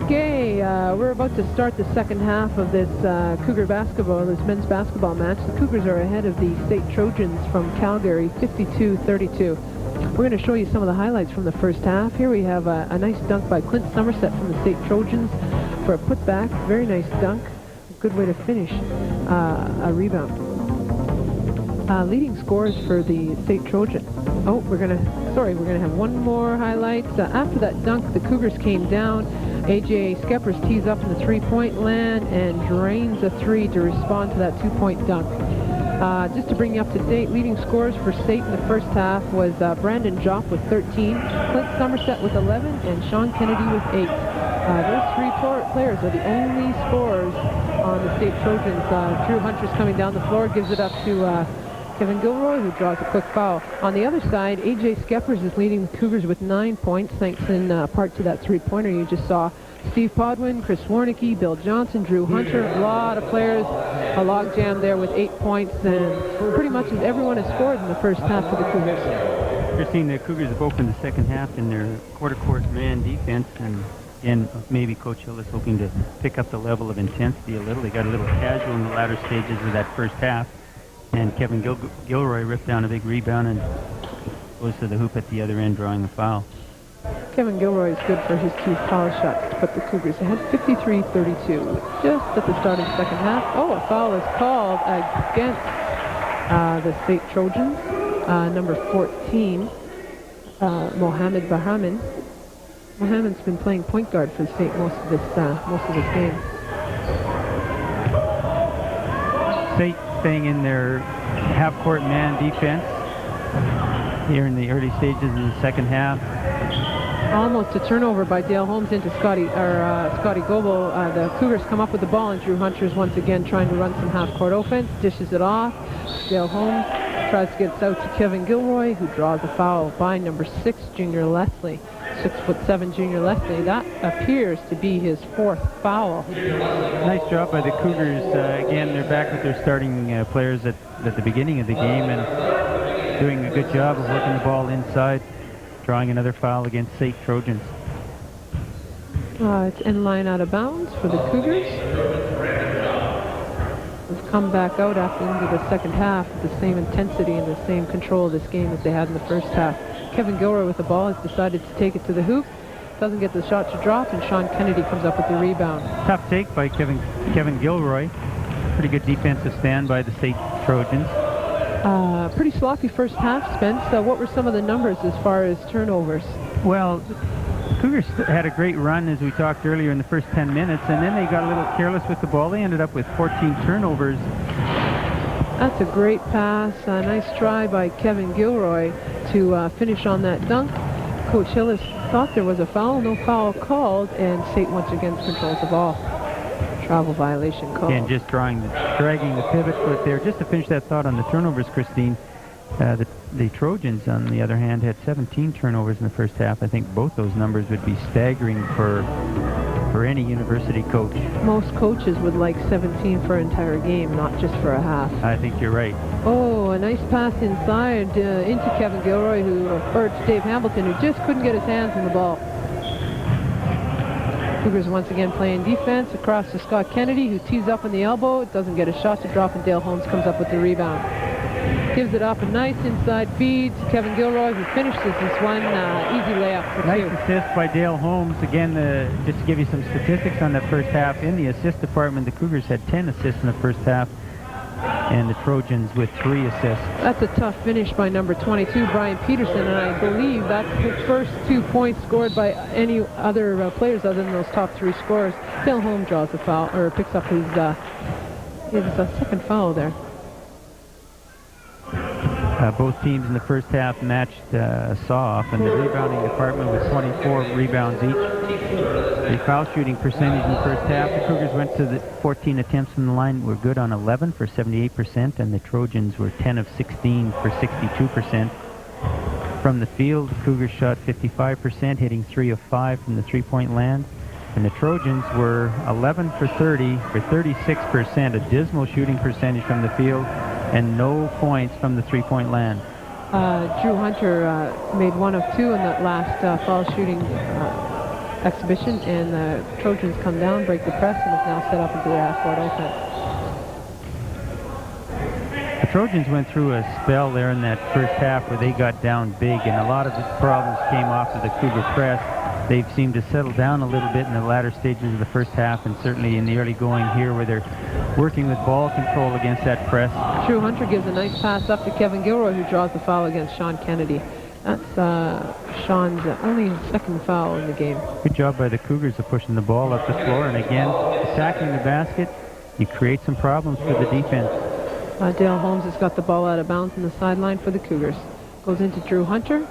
Okay, we're about to start the second half of this Cougar basketball, this men's basketball match. The Cougars are ahead of the SAIT Trojans from Calgary, 52-32. We're going to show you some of the highlights from the first half. Here we have a nice dunk by Clint Somerset from the SAIT Trojans for a putback. Very nice dunk. Good way to finish a rebound. Leading scores for the SAIT Trojans. Oh, we're going to have one more highlight. After that dunk, the Cougars came down. AJ Skeppers tees up in the three-point land and drains a three to respond to that two-point dunk. Just to bring you up to date, leading scores for SAIT in the first half was Brandon Jopp with 13, Clint Somerset with 11, and Sean Kennedy with 8. Those three players are the only scorers on the SAIT Trojans. Drew Hunter's coming down the floor, gives it up to Kevin Gilroy, who draws a quick foul. On the other side, AJ Skeppers is leading the Cougars with 9 points, thanks in part to that three-pointer you just saw. Steve Podwin, Chris Warnicki, Bill Johnson, Drew Hunter, a lot of players, a logjam there with 8 points, and pretty much everyone has scored in the first half for the Cougars. Christine, the Cougars have opened the second half in their quarter-court man defense, and maybe Coach Hill is hoping to pick up the level of intensity a little. They got a little casual in the latter stages of that first half. And Kevin Gilroy ripped down a big rebound and goes to the hoop at the other end, drawing a foul. Kevin Gilroy is good for his 2 foul shots to put the Cougars ahead 53-32. Just at the start of the second half. Oh, a foul is called against the SAIT Trojans. Number 14, Mohammed Bahaman. Mohammed's been playing point guard for the SAIT most of this game. SAIT staying in their half-court man defense here in the early stages of the second half. Almost a turnover by Dale Holmes into Scotty Goebel. The Cougars come up with the ball, and Drew Hunter's once again trying to run some half-court offense, dishes it off. Dale Holmes tries to get it out to Kevin Gilroy, who draws a foul by number 6, Junior Leslie. 6'7" Junior Leslie. That appears to be his 4th foul. Nice job by the Cougars. Again, they're back with their starting players at the beginning of the game and doing a good job of working the ball inside, drawing another foul against SAIT Trojans. It's in line out of bounds for the Cougars. They've come back out into the second half with the same intensity and the same control of this game as they had in the first half. Kevin Gilroy with the ball has decided to take it to the hoop. Doesn't get the shot to drop, and Sean Kennedy comes up with the rebound. Tough take by Kevin Gilroy. Pretty good defensive stand by the SAIT Trojans. Pretty sloppy first half, Spence. What were some of the numbers as far as turnovers? Well, the Cougars had a great run, as we talked earlier, in the first 10 minutes, and then they got a little careless with the ball. They ended up with 14 turnovers. That's a great pass. A nice try by Kevin Gilroy to finish on that dunk. Coach Hillis thought there was a foul. No foul called, and SAIT once again controls the ball. Travel violation called. Again, just dragging the pivot foot there. Just to finish that thought on the turnovers, Christine, the Trojans, on the other hand, had 17 turnovers in the first half. I think both those numbers would be staggering for any university coach. Most coaches would like 17 for an entire game, not just for a half. I think you're right. Oh, a nice pass inside into Kevin Gilroy, or to Dave Hamilton, who just couldn't get his hands on the ball. Cougars once again playing defense across to Scott Kennedy, who tees up on the elbow, doesn't get a shot to drop, and Dale Holmes comes up with the rebound. Gives it up a nice inside feed to Kevin Gilroy, who finishes this one. Easy layup for nice two. Assist by Dale Holmes. Again, just to give you some statistics on that first half, in the assist department, the Cougars had 10 assists in the first half, and the Trojans with 3 assists. That's a tough finish by number 22, Brian Peterson, and I believe that's the first 2 points scored by any other players other than those top 3 scorers. Dale Holmes draws the foul, or picks up his second foul there. Both teams in the first half matched saw-off, and the rebounding department with 24 rebounds each. The foul shooting percentage in the first half, the Cougars went to the 14 attempts from the line, were good on 11 for 78%, and the Trojans were 10 of 16 for 62%. From the field, the Cougars shot 55%, hitting 3 of 5 from the three-point land, and the Trojans were 11 for 30 for 36%, a dismal shooting percentage from the field, and no points from the three-point land. Drew Hunter made 1 of 2 in that last foul shooting exhibition, and the Trojans come down, break the press, and is now set up into their half-court offense. The Trojans went through a spell there in that first half where they got down big, and a lot of the problems came off of the Cougar press. They've seemed to settle down a little bit in the latter stages of the first half, and certainly in the early going here where they're working with ball control against that press. Drew Hunter gives a nice pass up to Kevin Gilroy, who draws the foul against Sean Kennedy. That's Sean's only second foul in the game. Good job by the Cougars of pushing the ball up the floor, and again, attacking the basket. You create some problems for the defense. Dale Holmes has got the ball out of bounds on the sideline for the Cougars. Goes into Drew Hunter.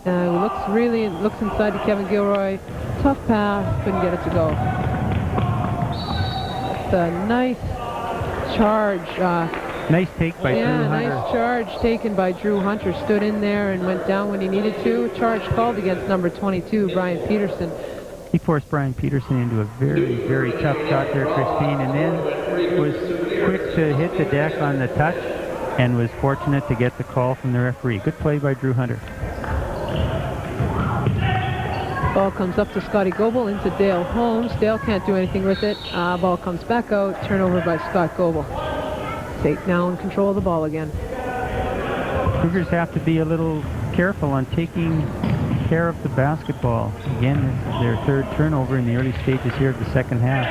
Looks inside to Kevin Gilroy. Tough pass, couldn't get it to go. It's a nice charge. Nice take by Drew Hunter. Nice charge taken by Drew Hunter. Stood in there and went down when he needed to. Charge called against number 22, Brian Peterson. He forced Brian Peterson into a very, very tough shot there, Christine, and then was quick to hit the deck on the touch and was fortunate to get the call from the referee. Good play by Drew Hunter. Ball comes up to Scotty Goebel into Dale Holmes. Dale can't do anything with it. Ball comes back out. Turnover by Scott Goebel. SAIT now in control of the ball again. Cougars have to be a little careful on taking care of the basketball. Again, this is their 3rd turnover in the early stages here of the second half.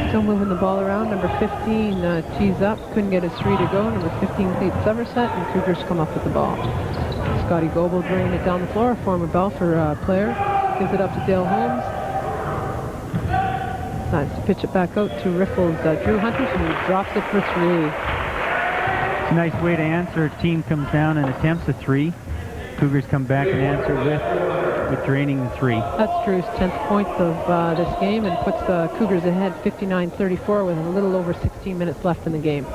Still moving the ball around. Number 15 tees up. Couldn't get his 3 to go. Number 15 Clayton Somerset, and Cougars come up with the ball. Scotty Goebel draining it down the floor. Former Belfer player. Gives it up to Dale Holmes. Nice to pitch it back out to Riffles Drew Hunter, who drops it for 3. It's a nice way to answer. Team comes down and attempts a 3. Cougars come back and answer with draining the 3. That's Drew's 10th point of this game, and puts the Cougars ahead 59-34 with a little over 16 minutes left in the game.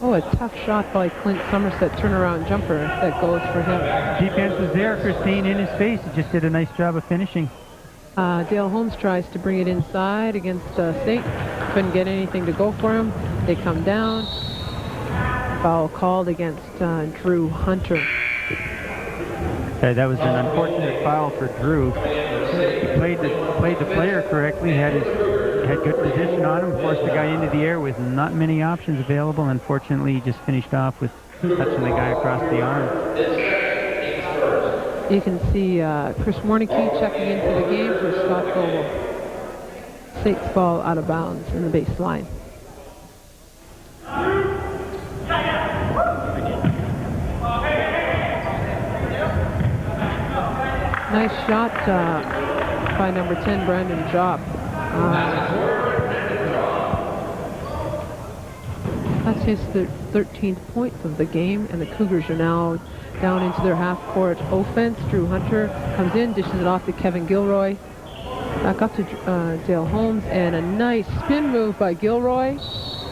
Oh, a tough shot by Clint Somerset, turnaround jumper that goes for him. Defense was there, Christine, in his face. He just did a nice job of finishing. Dale Holmes tries to bring it inside against SAIT. Couldn't get anything to go for him. They come down. Foul called against Drew Hunter. That was an unfortunate foul for Drew. He played the player correctly, had good position on him, forced the guy into the air with not many options available. Unfortunately, he just finished off with touching the guy across the arm. You can see Chris Warnicki checking into the game for Scott Goebel. SAIT's ball out of bounds in the baseline. Nice shot by number 10, Brandon Jopp. That's his 13th point of the game, and the Cougars are now down into their half-court offense. Drew Hunter comes in, dishes it off to Kevin Gilroy. Back up to Dale Holmes, and a nice spin move by Gilroy,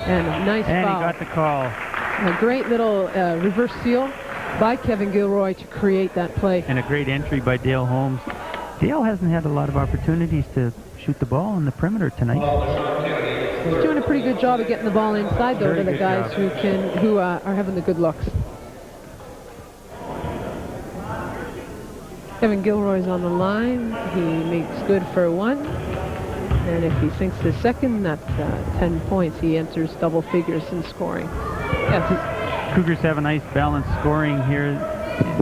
and a nice foul. And he got the call. A great little reverse seal by Kevin Gilroy to create that play. And a great entry by Dale Holmes. Dale hasn't had a lot of opportunities to shoot the ball on the perimeter tonight. He's doing a pretty good job of getting the ball inside, though, to the guys who are having the good looks. Kevin Gilroy's on the line. He makes good for one. And if he sinks his second, that's 10 points. He enters double figures in scoring. Yes. Cougars have a nice balanced scoring here in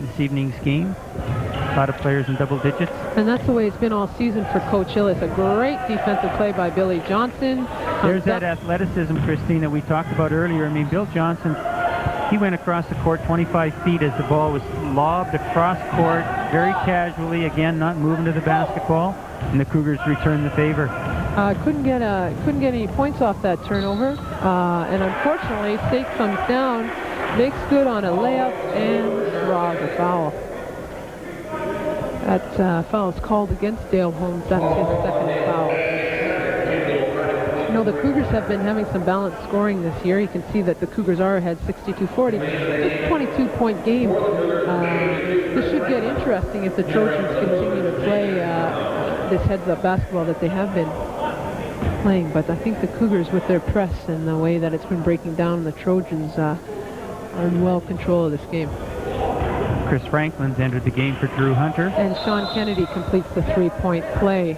this evening's game. A lot of players in double digits. And that's the way it's been all season for Coach Hillis. A great defensive play by Billy Johnson. There's that athleticism, Christine, that we talked about earlier. I mean, Bill Johnson, he went across the court 25 feet as the ball was lobbed across court very casually, again, not moving to the basketball, and the Cougars returned the favor. Couldn't get any points off that turnover, and unfortunately, SAIT comes down, makes good on a layup, and draws a foul. That foul is called against Dale Holmes. That's his second foul. You know, the Cougars have been having some balanced scoring this year. You can see that the Cougars are ahead 62-40. Just a 22-point game. This should get interesting if the Trojans continue to play this heads-up basketball that they have been playing. But I think the Cougars, with their press and the way that it's been breaking down the Trojans, are in well control of this game. Chris Franklin's entered the game for Drew Hunter. And Sean Kennedy completes the three-point play.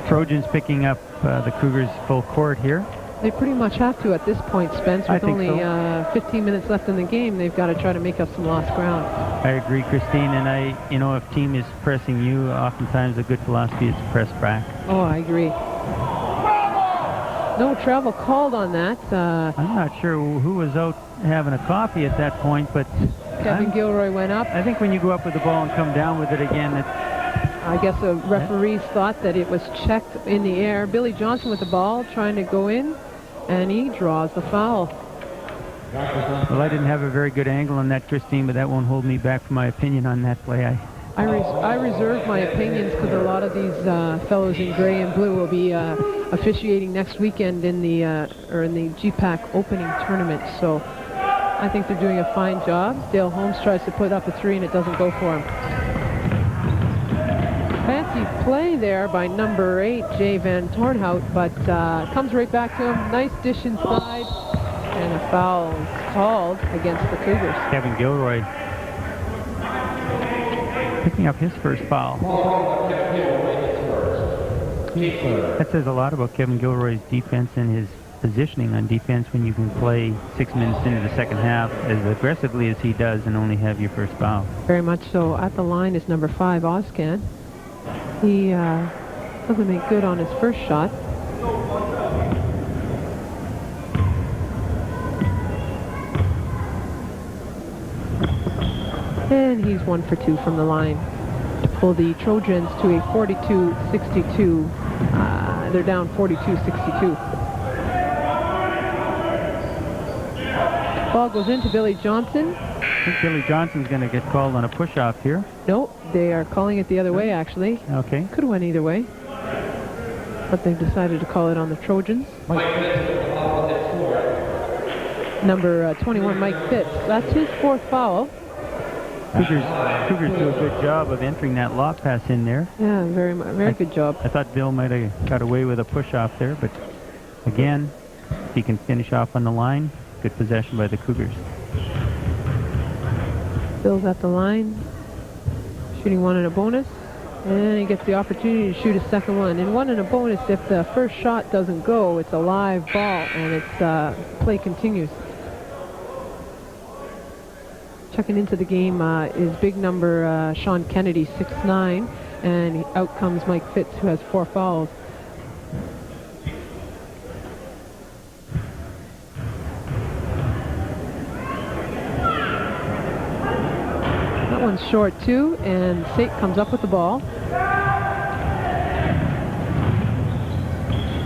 Trojans picking up the Cougars full court here. They pretty much have to at this point, Spence. With only 15 minutes left in the game, they've got to try to make up some lost ground. I agree, Christine, and you know, if team is pressing you, oftentimes a good philosophy is to press back. Oh, I agree. No travel called on that. I'm not sure who was out having a coffee at that point, but Kevin Gilroy went up. I think when you go up with the ball and come down with it again, I guess the referees thought that it was checked in the air. Billy Johnson with the ball, trying to go in, and he draws the foul. Well, I didn't have a very good angle on that, Christine, but that won't hold me back from my opinion on that play. I reserve my opinions because a lot of these fellows in gray and blue will be officiating next weekend in the GPAC opening tournament. So I think they're doing a fine job. Dale Holmes tries to put up a three and it doesn't go for him. Fancy play there by number 8, Jay Van Tornhout, but comes right back to him. Nice dish inside, and a foul is called against the Cougars. Kevin Gilroy picking up his first foul. That says a lot about Kevin Gilroy's defense and his positioning on defense when you can play 6 minutes into the second half as aggressively as he does and only have your first foul. Very much so. At the line is number 5, Oscan. He doesn't make good on his first shot. And he's 1 for 2 from the line to pull the Trojans to a 42-62. They're down 42-62. Ball goes into Billy Johnson. I think Billy Johnson's going to get called on a push-off here. Nope, they are calling it the other way, actually. Okay. Could have went either way. But they've decided to call it on the Trojans. Number 21, Mike Fitz. That's his 4th foul. Cougars do a good job of entering that lob pass in there. Yeah, very good job. I thought Bill might have got away with a push-off there, but again, if he can finish off on the line, good possession by the Cougars. Bill's at the line, shooting 1 and a bonus, and he gets the opportunity to shoot a second one. And 1 and a bonus, if the first shot doesn't go, it's a live ball, and it's play continues. Checking into the game is big number Sean Kennedy, 6'9", and out comes Mike Fitz, who has 4 fouls. one's short too, and SAIT comes up with the ball.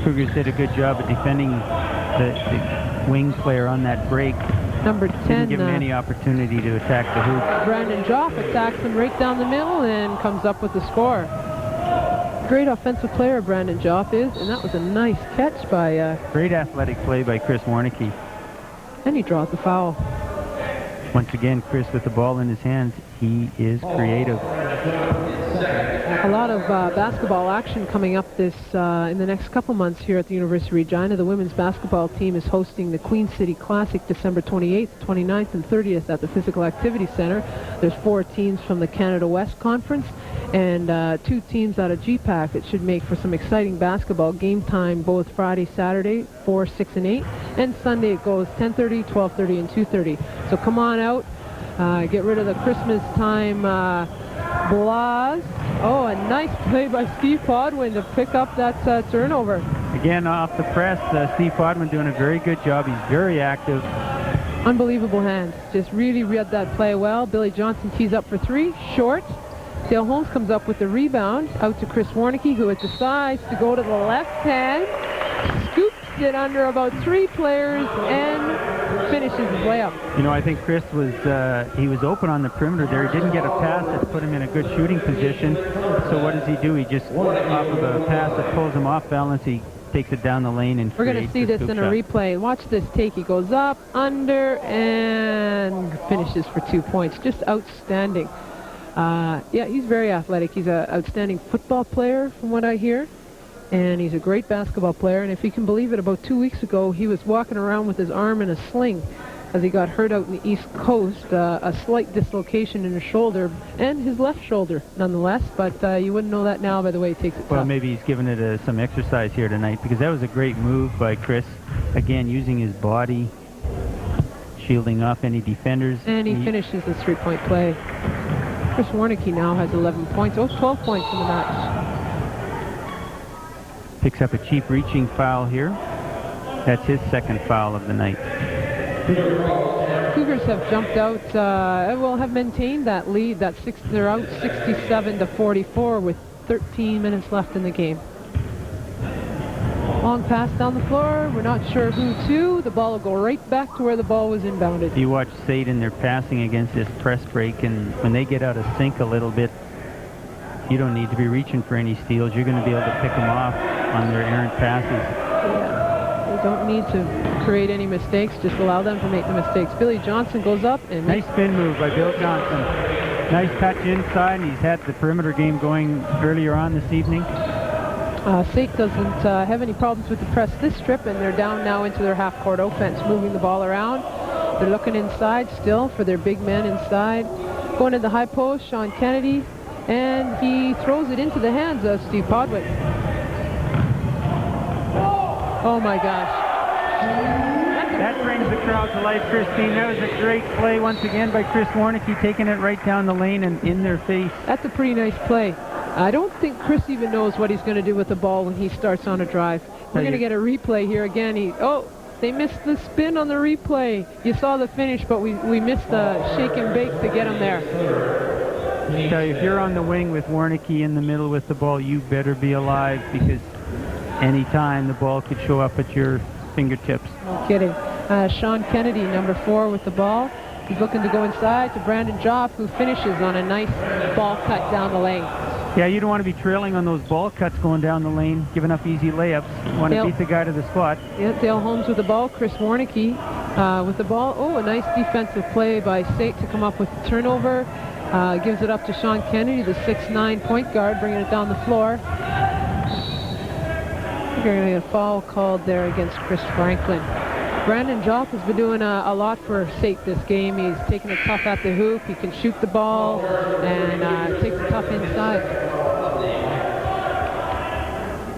Cougars did a good job of defending the wing player on that break. Number 10. Didn't give him any opportunity to attack the hoop. Brandon Joff attacks him right down the middle and comes up with the score. Great offensive player Brandon Joff is, and that was a nice catch by... Great athletic play by Chris Warnicki. And he draws the foul. Once again, Chris with the ball in his hands, he is creative. A lot of basketball action coming up this in the next couple months here at the University of Regina. The women's basketball team is hosting the Queen City Classic December 28th, 29th, and 30th at the Physical Activity Center. There's 4 teams from the Canada West Conference and 2 teams out of GPAC. It should make for some exciting basketball. Game time both Friday, Saturday, 4, 6, and 8. And Sunday it goes 10:30, 12:30, and 2:30. So come on out. Get rid of the Christmas time blahs. Oh, a nice play by Steve Podwin to pick up that turnover. Again, off the press, Steve Podwin doing a very good job. He's very active. Unbelievable hands. Just really read that play well. Billy Johnson tees up for 3, short. Dale Holmes comes up with the rebound, out to Chris Warnicki, who decides to go to the left hand, scoops it under about 3 players, and finishes his layup. You know, I think Chris was he was open on the perimeter there. He didn't get a pass that put him in a good shooting position. So what does he do? He just, off of a pass that pulls him off balance, he takes it down the lane and we're going to see this in a replay. Watch this take. He goes up, under, and finishes for 2 points. Just outstanding. Yeah, he's very athletic. He's an outstanding football player from what I hear. And he's a great basketball player. And if you can believe it, about 2 weeks ago, he was walking around with his arm in a sling as he got hurt out in the East Coast. A slight dislocation in his shoulder and his left shoulder, nonetheless. But you wouldn't know that now by the way he takes it. Well, maybe he's giving it some exercise here tonight, because that was a great move by Chris. Again, using his body, shielding off any defenders. And he finishes the 3-point play. Chris Warnicki now has 11 points. Oh, 12 points in the match. Picks up a cheap reaching foul here. That's his 2nd foul of the night. Cougars have jumped out, have maintained that lead. They're out 67-44 with 13 minutes left in the game. Long pass down the floor. We're not sure who to. The ball will go right back to where the ball was inbounded. You watch SAIT in their passing against this press break, and when they get out of sync a little bit, you don't need to be reaching for any steals. You're going to be able to pick them off on their errant passes. Yeah, they don't need to create any mistakes. Just allow them to make the mistakes. Billy Johnson goes up and nice spin move by Bill Johnson. Nice touch inside. He's had the perimeter game going earlier on this evening. SAIT doesn't have any problems with the press this strip, and they're down now into their half-court offense, moving the ball around. They're looking inside still for their big men inside. Going to the high post, Sean Kennedy, and he throws it into the hands of Steve Podwin. Oh my gosh. That brings the crowd to life, Christine. That was a great play once again by Chris Warnicki, taking it right down the lane and in their face. That's a pretty nice play. I don't think Chris even knows what he's going to do with the ball when he starts on a drive. We're going to get a replay here again. They missed the spin on the replay. You saw the finish, but we missed the shake and bake to get him there. I tell you, if you're on the wing with Warnicki in the middle with the ball, you better be alive, because any time the ball could show up at your fingertips. No kidding. Sean Kennedy, number 4, with the ball. He's looking to go inside to Brandon Joff, who finishes on a nice ball cut down the lane. Yeah, you don't want to be trailing on those ball cuts going down the lane, giving up easy layups. You want to beat the guy to the spot. Yeah, Dale Holmes with the ball. Chris Warnicki with the ball. Oh, a nice defensive play by SAIT to come up with the turnover. Gives it up to Sean Kennedy, the 6'9" point guard, bringing it down the floor. I think we're going to get a foul called there against Chris Franklin. Brandon Joff has been doing a lot for SAIT this game. He's taking it tough at the hoop. He can shoot the ball and takes it tough inside.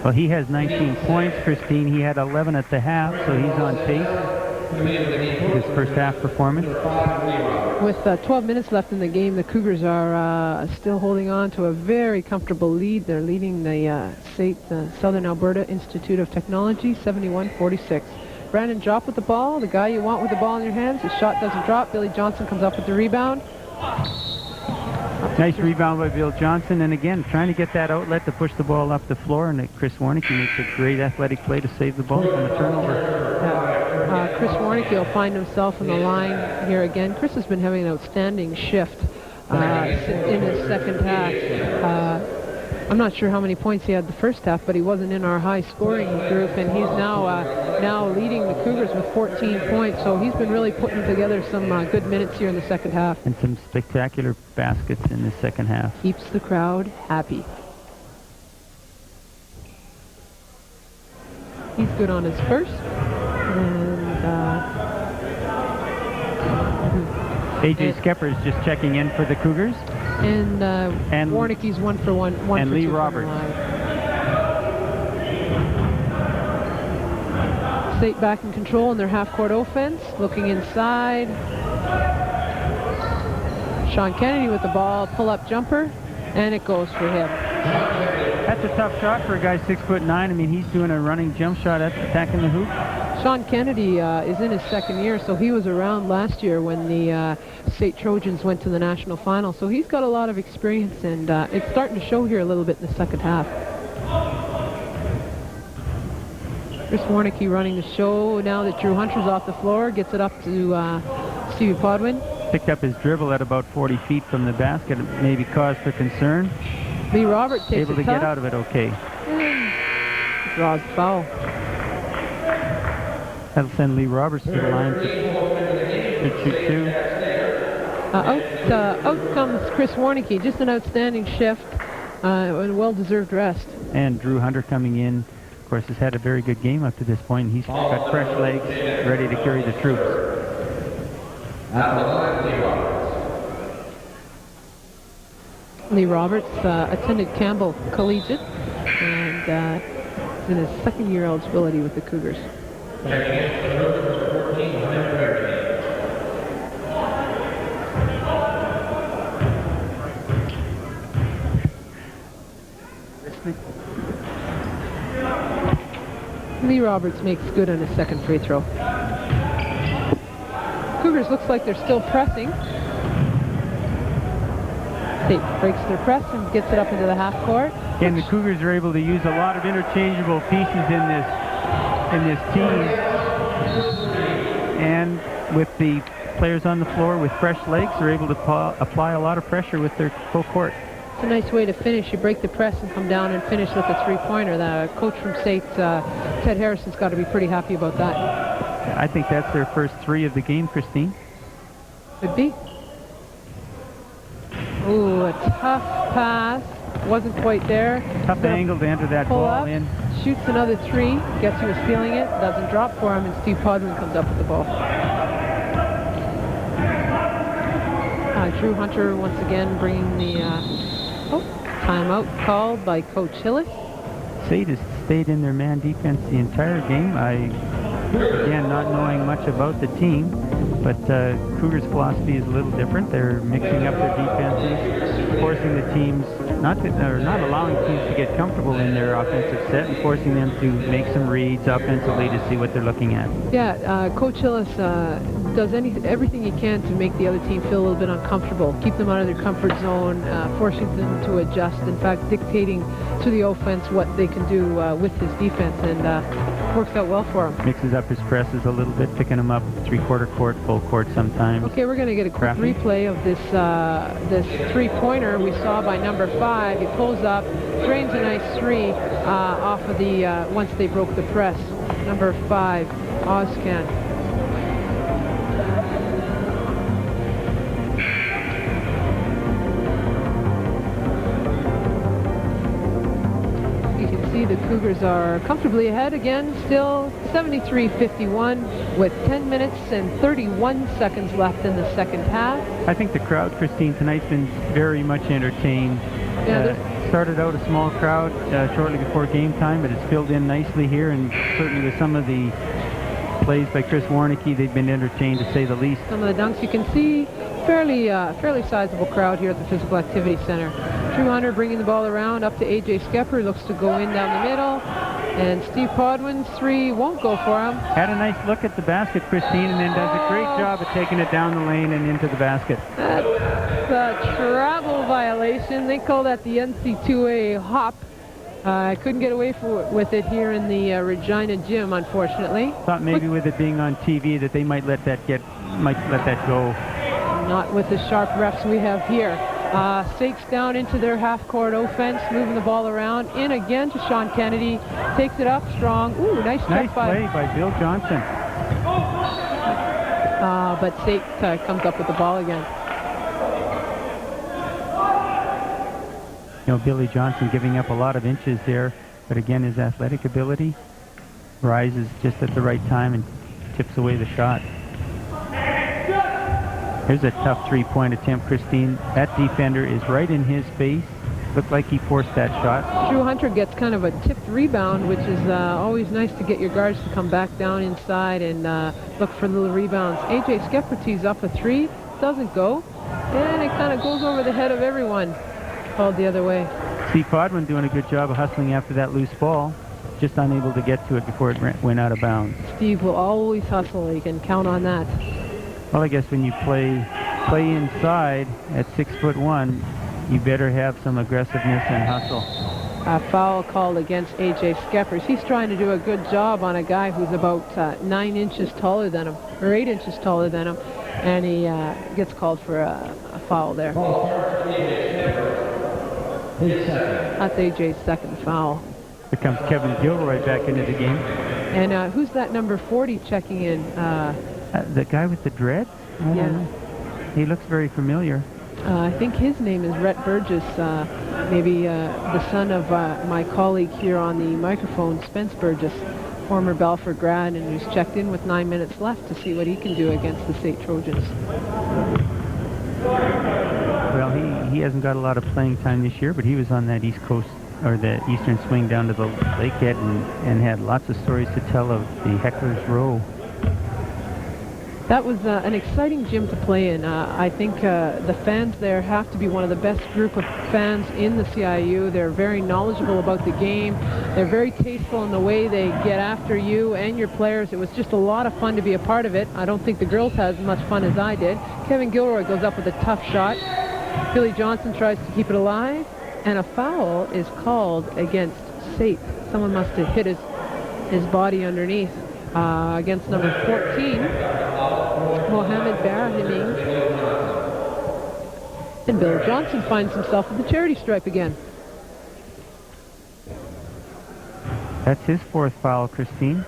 Well, he has 19 points, Christine. He had 11 at the half, so he's on pace. His first half performance. With 12 minutes left in the game, the Cougars are still holding on to a very comfortable lead. They're leading the SAIT, Southern Alberta Institute of Technology, 71-46. Brandon Joff with the ball, the guy you want with the ball in your hands. His shot doesn't drop. Billy Johnson comes up with the rebound. Nice rebound by Bill Johnson, and again, trying to get that outlet to push the ball up the floor, and Chris Warnicki makes a great athletic play to save the ball from a turnover. Chris Warnicki will find himself in the line here again. Chris has been having an outstanding shift in his second half. I'm not sure how many points he had the first half, but he wasn't in our high-scoring group, and he's now leading the Cougars with 14 points. So he's been really putting together some good minutes here in the second half. And some spectacular baskets in the second half. Keeps the crowd happy. He's good on his first. And A.J. Skepper is just checking in for the Cougars. And Warnicki's 1 for 1. And Lee Roberts. SAIT back in control in their half-court offense. Looking inside. Sean Kennedy with the ball. Pull-up jumper. And it goes for him. That's a tough shot for a guy 6'9". I mean, he's doing a running jump shot at attacking the hoop. Sean Kennedy is in his second year, so he was around last year when the SAIT Trojans went to the national final. So he's got a lot of experience, and it's starting to show here a little bit in the second half. Chris Warnicki running the show now that Drew Hunter's off the floor. Gets it up to Stevie Podwin. Picked up his dribble at about 40 feet from the basket. Maybe cause for concern. Lee Roberts takes able to get out of it okay. And draws the foul. That'll send Lee Roberts to the line to shoot two. Out comes Chris Warnicki. Just an outstanding shift and well-deserved rest. And Drew Hunter coming in, of course, has had a very good game up to this point. He's got fresh legs, ready to carry the troops. Lee Roberts attended Campbell Collegiate and is in his second-year eligibility with the Cougars. Lee Roberts makes good on his second free throw. Cougars looks like they're still pressing. SAIT breaks their press and gets it up into the half court. And the Cougars are able to use a lot of interchangeable pieces in this team. And with the players on the floor with fresh legs, they're able to apply a lot of pressure with their full court. It's a nice way to finish. You break the press and come down and finish with a three-pointer. The coach from SAIT, Ted Harrison's got to be pretty happy about that. I think that's their first three of the game, Christine. Could be. Ooh, a tough pass. Wasn't quite there. Tough angle to enter that ball in. Shoots another three. Guess he was feeling it. Doesn't drop for him, and Steve Podwin comes up with the ball. Drew Hunter once again bringing the timeout called by Coach Hillis. SAIT has stayed in their man defense the entire game. Again, not knowing much about the team, but Cougars' philosophy is a little different. They're mixing up their defenses, forcing the teams, not allowing teams to get comfortable in their offensive set and forcing them to make some reads offensively to see what they're looking at. Yeah, Coach Hillis does everything he can to make the other team feel a little bit uncomfortable, keep them out of their comfort zone, forcing them to adjust, in fact, dictating to the offense what they can do with his defense, and works out well for him. Mixes up his presses a little bit, picking them up three-quarter court, full court sometimes. Okay, we're going to get a quick replay of this three-pointer we saw by number 5. He pulls up, drains a nice three off of the, once they broke the press. Number 5, Ozcan. The Cougars are comfortably ahead again, still 73-51 with 10 minutes and 31 seconds left in the second half. I think the crowd, Christine, tonight's been very much entertained. Yeah, started out a small crowd shortly before game time, but it's filled in nicely here, and certainly with some of the plays by Chris Warnicki, they've been entertained to say the least. Some of the dunks you can see, fairly sizable crowd here at the Physical Activity Center. Drew Hunter bringing the ball around up to A.J. Skepper, looks to go in down the middle, and Steve Podwin's three won't go for him. Had a nice look at the basket, Christine, and then does a great job of taking it down the lane and into the basket. That's traveled violation. They call that the NC2A hop. I couldn't get away with it here in the Regina gym, unfortunately. Thought maybe with it being on TV that they might let that go. Not with the sharp refs we have here. SAIT's down into their half-court offense, moving the ball around. In again to Sean Kennedy. Takes it up strong. Ooh, nice play by Bill Johnson. But SAIT comes up with the ball again. You know, Billy Johnson giving up a lot of inches there, but again, his athletic ability rises just at the right time and tips away the shot. Here's a tough three-point attempt, Christine. That defender is right in his face. Looked like he forced that shot. Drew Hunter gets kind of a tipped rebound, which is always nice to get your guards to come back down inside and look for little rebounds. A.J. Skepperty's up a three. Doesn't go. And it kind of goes over the head of everyone. Called the other way. Steve Podwin doing a good job of hustling after that loose ball. Just unable to get to it before it went out of bounds. Steve will always hustle. You can count on that. Well, I guess when you play inside at 6'1", you better have some aggressiveness and hustle. A foul called against A.J. Skeppers. He's trying to do a good job on a guy who's about 9 inches taller than him, or 8 inches taller than him, and he gets called for a foul there. That's A.J.'s second foul. Here comes Kevin Gilroy back into the game. And who's that number 40 checking in? The guy with the dreads? Yeah. He looks very familiar. I think his name is Rhett Burgess, maybe the son of my colleague here on the microphone, Spence Burgess, former Balfour grad, and who's checked in with 9 minutes left to see what he can do against the SAIT Trojans. Well, he hasn't got a lot of playing time this year, but he was on that East Coast, or the Eastern swing down to the Lakehead, and had lots of stories to tell of the Heckler's Row. That was an exciting gym to play in. I think the fans there have to be one of the best group of fans in the CIU. They're very knowledgeable about the game. They're very tasteful in the way they get after you and your players. It was just a lot of fun to be a part of it. I don't think the girls had as much fun as I did. Kevin Gilroy goes up with a tough shot. Billy Johnson tries to keep it alive, and a foul is called against SAIT. Someone must have hit his body underneath against number 14. Mohamed Barahimi. And Bill Johnson finds himself at the charity stripe again. That's his fourth foul, Christine.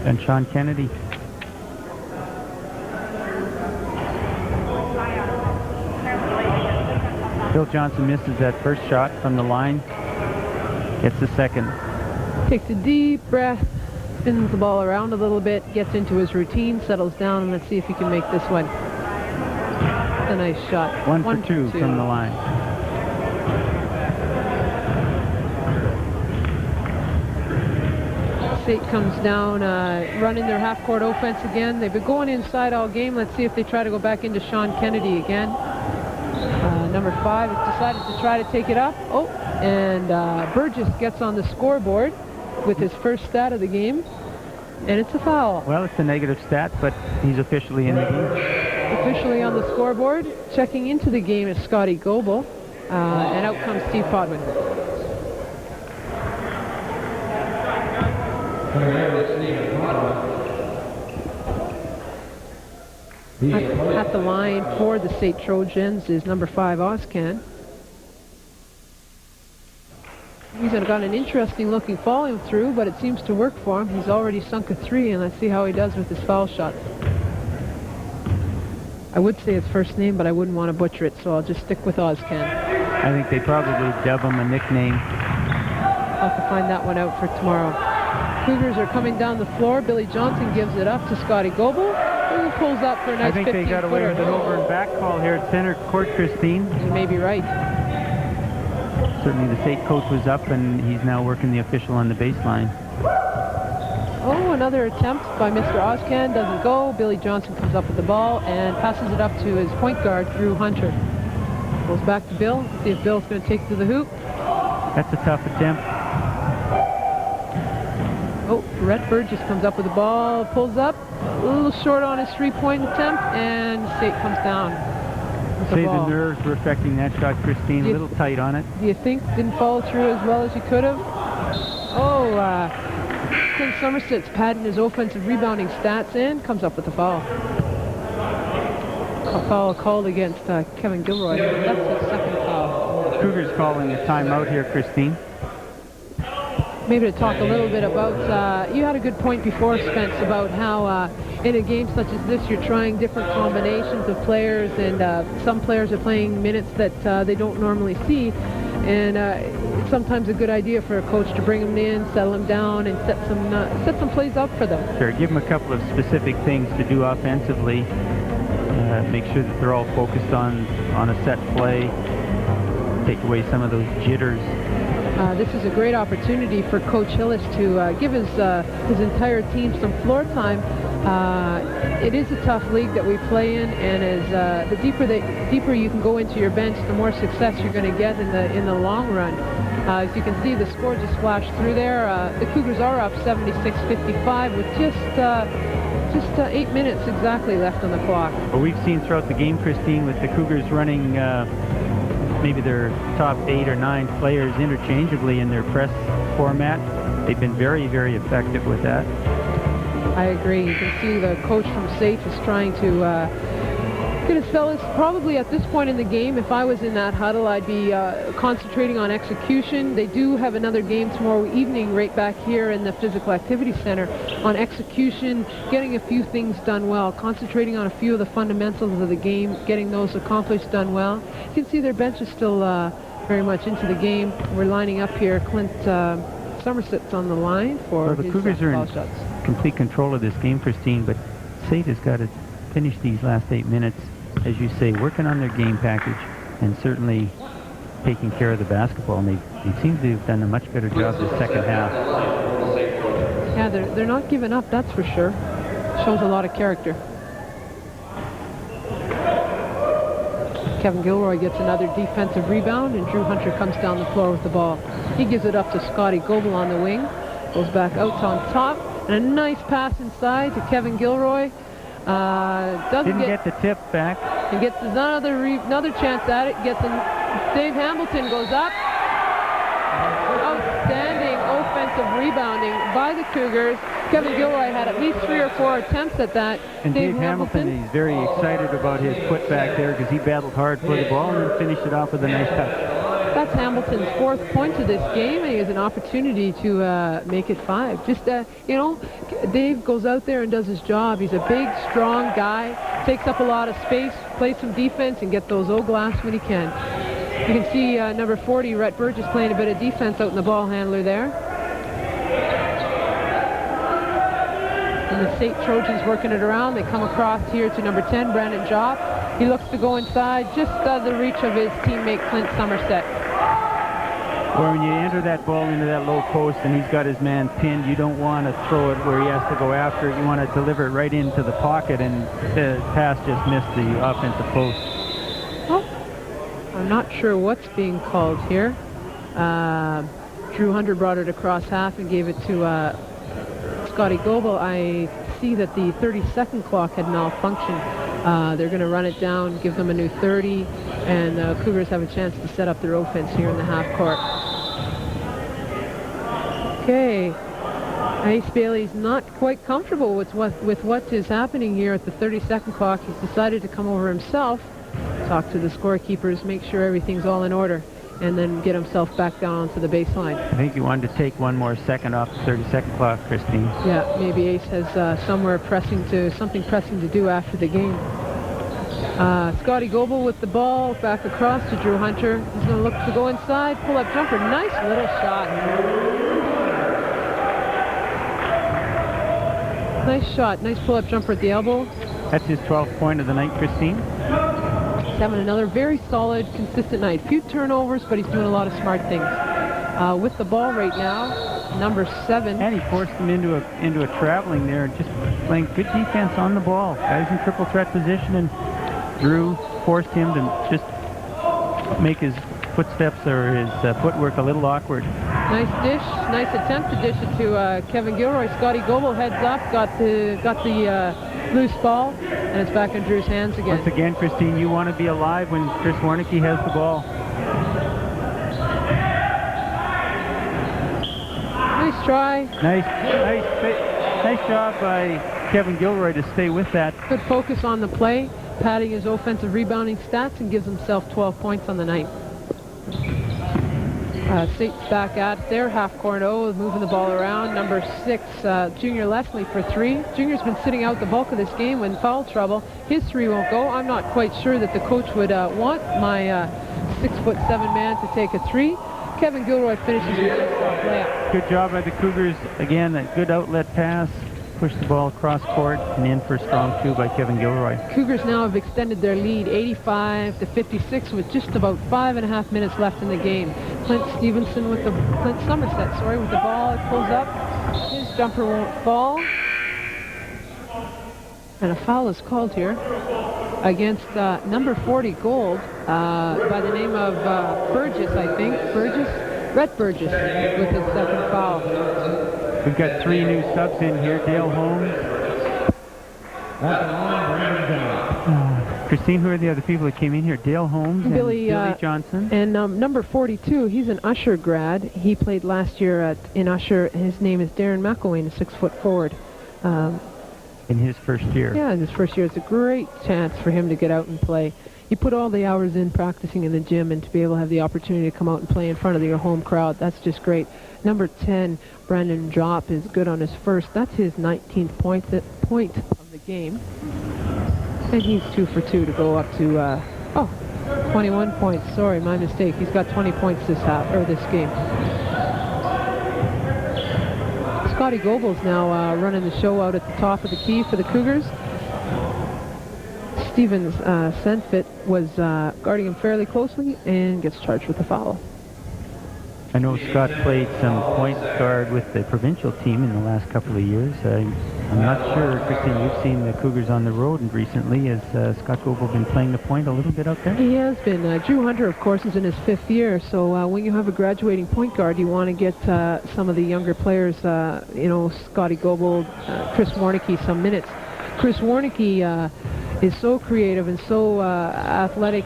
And Sean Kennedy. Bill Johnson misses that first shot from the line. Gets the second. Takes a deep breath. Spins the ball around a little bit, gets into his routine, settles down, and let's see if he can make this one. A nice shot. One for two from the line. SAIT comes down, running their half-court offense again. They've been going inside all game. Let's see if they try to go back into Sean Kennedy again. Number 5 has decided to try to take it up. Oh, and Burgess gets on the scoreboard with his first stat of the game, and it's a foul. Well, it's a negative stat, but he's officially in the game. Officially on the scoreboard. Checking into the game is Scotty Goebel, and out comes Steve Podwin. At the line for the SAIT Trojans is number 5, Oscan. He's got an interesting looking follow through, but it seems to work for him. He's already sunk a 3, and let's see how he does with his foul shots. I would say his first name, but I wouldn't want to butcher it, so I'll just stick with Oscan. I think they probably dub him a nickname. I'll have to find that one out for tomorrow. Cougars are coming down the floor. Billy Johnson gives it up to Scotty Goebel, who pulls up for a nice 15-footer. I think they got away with an over and back call here at center court, Christine. You may be right. Certainly the SAIT coach was up, and he's now working the official on the baseline. Oh, another attempt by Mr. Oscan. Doesn't go. Billy Johnson comes up with the ball and passes it up to his point guard, Drew Hunter. Goes back to Bill. See if Bill's going to take it to the hoop. That's a tough attempt. Oh, Rhett Burgess comes up with the ball, pulls up. A little short on his three-point attempt, and SAIT comes down. with Say the ball. the nerves were affecting that shot, Christine. A little tight on it. Do you think didn't follow through as well as he could have? Oh, Clint Somerset's padding his offensive rebounding stats in, comes up with a foul. A foul called against Kevin Gilroy. That's his second foul. Cougars calling a timeout here, Christine. Maybe to talk a little bit about, you had a good point before, Spence, about how in a game such as this, you're trying different combinations of players, and some players are playing minutes that they don't normally see. And it's sometimes a good idea for a coach to bring them in, settle them down, and set some plays up for them. Sure, give them a couple of specific things to do offensively. Make sure that they're all focused on a set play. Take away some of those jitters. This is a great opportunity for Coach Hillis to give his entire team some floor time. It is a tough league that we play in, and as the deeper you can go into your bench, the more success you're going to get in the long run. As you can see, the score just flashed through there. The Cougars are up 76-55 with just 8 minutes exactly left on the clock. Well, we've seen throughout the game, Christine, with the Cougars running maybe their top 8 or 9 players interchangeably in their press format. They've been very, very effective with that. I agree. You can see the coach from SAIT is trying to get his fellas, probably at this point in the game, if I was in that huddle, I'd be concentrating on execution. They do have another game tomorrow evening right back here in the Physical Activity Center on execution, getting a few things done well, concentrating on a few of the fundamentals of the game, getting those accomplished done well. You can see their bench is still very much into the game. We're lining up here. Clint Somerset's on the line for the his Cougars are foul in shots. Complete control of this game, Christine, but SAIT has got to finish these last 8 minutes, as you say, working on their game package and certainly taking care of the basketball. And they seem to have done a much better job the second half. Yeah, they're not giving up, that's for sure. Shows a lot of character. Kevin Gilroy gets another defensive rebound, and Drew Hunter comes down the floor with the ball. He gives it up to Scotty Goebel on the wing. Goes back out on top. And a nice pass inside to Kevin Gilroy. Didn't get the tip back. He gets another chance at it. Dave Hamilton goes up. Outstanding offensive rebounding by the Cougars. Kevin Gilroy had at least 3 or 4 attempts at that. And Dave Hamilton, he's very excited about his putback there because he battled hard for the ball and then finished it off with a nice touch. That's Hamilton's 4th point of this game, and he has an opportunity to make it 5. Just, Dave goes out there and does his job. He's a big, strong guy, takes up a lot of space, plays some defense, and gets those O-glass when he can. You can see number 40, Rhett Burgess, playing a bit of defense out in the ball handler there. And the SAIT Trojans working it around. They come across here to number 10, Brandon Jopp. He looks to go inside, just the reach of his teammate Clint Somerset. Well, when you enter that ball into that low post and he's got his man pinned, you don't want to throw it where he has to go after it. You want to deliver it right into the pocket, and the pass just missed the offensive post. Oh, I'm not sure what's being called here. Drew Hunter brought it across half and gave it to Scotty Goebel. I see that the 30-second clock had malfunctioned. They're going to run it down, give them a new 30, and the Cougars have a chance to set up their offense here in the half court. Okay. Ace Bailey's not quite comfortable with what is happening here at the 30-second clock. He's decided to come over himself, talk to the scorekeepers, make sure everything's all in order, and then get himself back down onto the baseline. I think he wanted to take one more second off the 30-second clock, Christine. Yeah, maybe Ace has something pressing to do after the game. Scotty Goebel with the ball, back across to Drew Hunter. He's going to look to go inside, pull-up jumper. Nice little shot. Nice shot, nice pull-up jumper at the elbow. That's his 12th point of the night, Christine. He's having another very solid, consistent night. Few turnovers, but he's doing a lot of smart things. With the ball right now, number 7. And he forced him into a traveling there, just playing good defense on the ball. Guys in triple threat position, and Drew forced him to just make his footsteps or his footwork a little awkward. Nice dish, nice attempt to dish it to Kevin Gilroy. Scotty Goebel heads up, got the loose ball, and it's back in Drew's hands again. Once again, Christine, you want to be alive when Chris Warnicki has the ball. Nice try. Nice job by Kevin Gilroy to stay with that. Good focus on the play, padding his offensive rebounding stats, and gives himself 12 points on the night. SAIT's back at their half-court moving the ball around. Number 6, Junior Leslie for 3. Junior's been sitting out the bulk of this game in foul trouble. His 3 won't go. I'm not quite sure that the coach would want my 6'7" man to take a 3. Kevin Gilroy finishes with a layup. Good job by the Cougars. Again, a good outlet pass. Pushed the ball across court and in for a strong 2 by Kevin Gilroy. Cougars now have extended their lead 85-56 with just about 5.5 minutes left in the game. Clint Somerset, with the ball. It pulls up. His jumper won't fall. And a foul is called here against number 40 Gold by the name of Burgess, I think. Brett Burgess with his second foul. We've got 3 new subs in here. Dale Holmes. Christine, who are the other people that came in here? Dale Holmes and Billy Johnson. And number 42, he's an Usher grad. He played last year in Usher. His name is Darren McElwain, a 6-foot forward. In his first year. Yeah, in his first year. It's a great chance for him to get out and play. You put all the hours in practicing in the gym, and to be able to have the opportunity to come out and play in front of your home crowd, that's just great. Number 10, Brandon Jopp, is good on his first. That's his 19th point of the game. And he's 2 for 2 to go up to 21 points. Sorry, my mistake. He's got 20 points this game. Scotty Goebel's now running the show out at the top of the key for the Cougars. Stevens Senfit was guarding him fairly closely and gets charged with a foul. I know Scott played some point guard with the provincial team in the last couple of years. I'm not sure, Christine, you've seen the Cougars on the road and recently. Has Scott Goebel been playing the point a little bit out there? He has been. Drew Hunter, of course, is in his 5th year, so when you have a graduating point guard, you want to get some of the younger players, Scotty Goebel, Chris Warnicki, some minutes. Chris Warnicki is so creative and so athletic.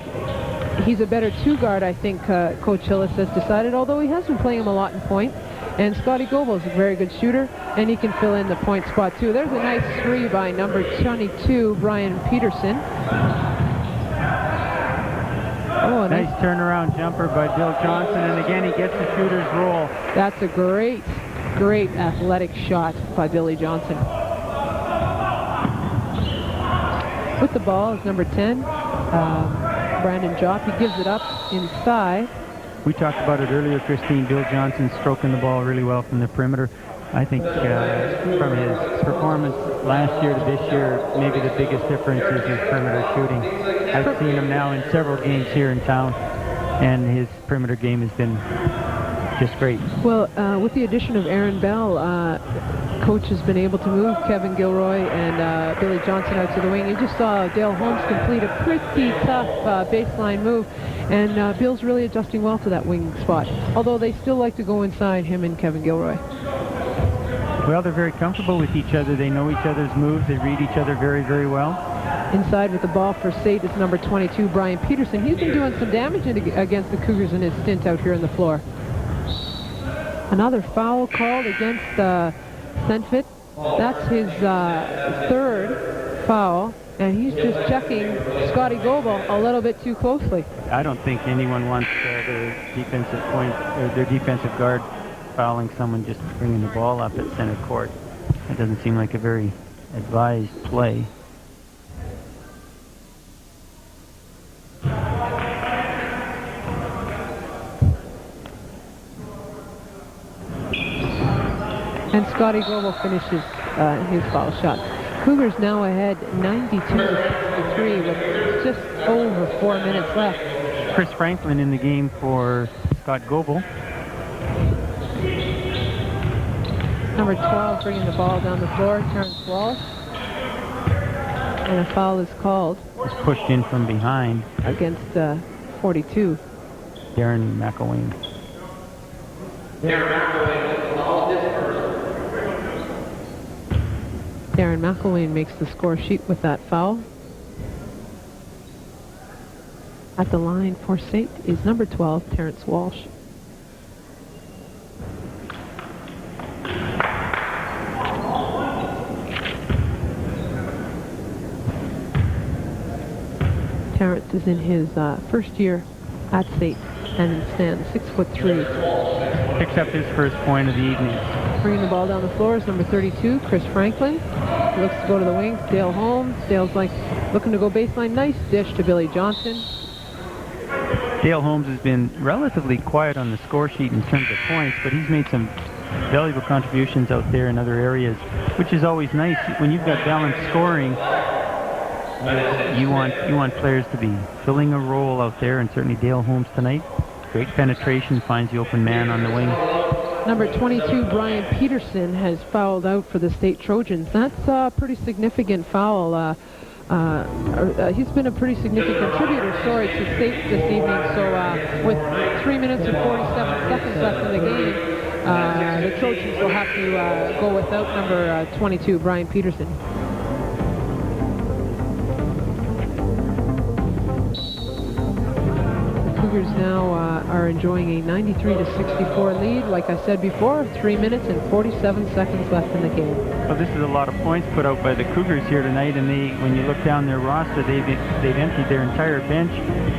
He's a better 2-guard, I think, Coach Hillis has decided, although he has been playing him a lot in point. And Scotty Goebel is a very good shooter, and he can fill in the point spot, too. There's a nice 3 by number 22, Brian Peterson. Oh, nice turnaround jumper by Bill Johnson, and again, he gets the shooter's roll. That's a great athletic shot by Billy Johnson. With the ball is number 10. Brandon Jopp. He gives it up inside. We talked about it earlier, Christine. Bill Johnson stroking the ball really well from the perimeter. I think from his performance last year to this year, maybe the biggest difference is his perimeter shooting. I've seen him now in several games here in town, and his perimeter game has been just great. Well, with the addition of Aaron Bell, Coach has been able to move Kevin Gilroy and Billy Johnson out to the wing. You just saw Dale Holmes complete a pretty tough baseline move, and Bill's really adjusting well to that wing spot, although they still like to go inside, him and Kevin Gilroy. Well, they're very comfortable with each other. They know each other's moves. They read each other very, very well. Inside with the ball for SAIT is number 22, Brian Peterson. He's been doing some damage against the Cougars in his stint out here on the floor. Another foul called against Senfit. That's his 3rd foul, and he's just checking Scotty Goebel a little bit too closely. I don't think anyone wants their defensive guard fouling someone just bringing the ball up at center court. That doesn't seem like a very advised play. And Scotty Goebel finishes his foul shot. Cougars now ahead 92-63 with just over 4 minutes left. Chris Franklin in the game for Scott Goebel. Number 12 bringing the ball down the floor, Terrence Wallace. And a foul is called. It's pushed in from behind. Against 42. Darren McElwain. Darren McElwain makes the score sheet with that foul. At the line for SAIT is number 12, Terrence Walsh. Terrence is in his first year at SAIT and stands 6'3". Picks up his first point of the evening. Bringing the ball down the floor is number 32, Chris Franklin. Looks to go to the wings, Dale Holmes. Dale's looking to go baseline. Nice dish to Billy Johnson. Dale Holmes has been relatively quiet on the score sheet in terms of points, but he's made some valuable contributions out there in other areas, which is always nice. When you've got balanced scoring, you want players to be filling a role out there, and certainly Dale Holmes tonight. Great penetration, finds the open man on the wing. Number 22, Brian Peterson, has fouled out for the State Trojans. That's a pretty significant foul. He's been a pretty significant contributor, to SAIT this evening. So with 3 minutes and 47 seconds left in the game, the Trojans will have to go without number 22, Brian Peterson. Cougars now are enjoying a 93-64 lead. Like I said before, 3 minutes and 47 seconds left in the game. Well, this is a lot of points put out by the Cougars here tonight, and when you look down their roster, they've emptied their entire bench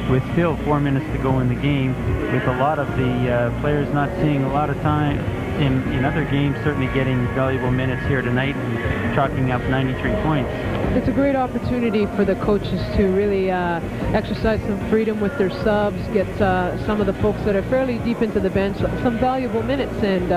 with still 4 minutes to go in the game, with a lot of the players not seeing a lot of time in other games, certainly getting valuable minutes here tonight and chalking up 93 points. It's a great opportunity for the coaches to really exercise some freedom with their subs, get some of the folks that are fairly deep into the bench some valuable minutes, and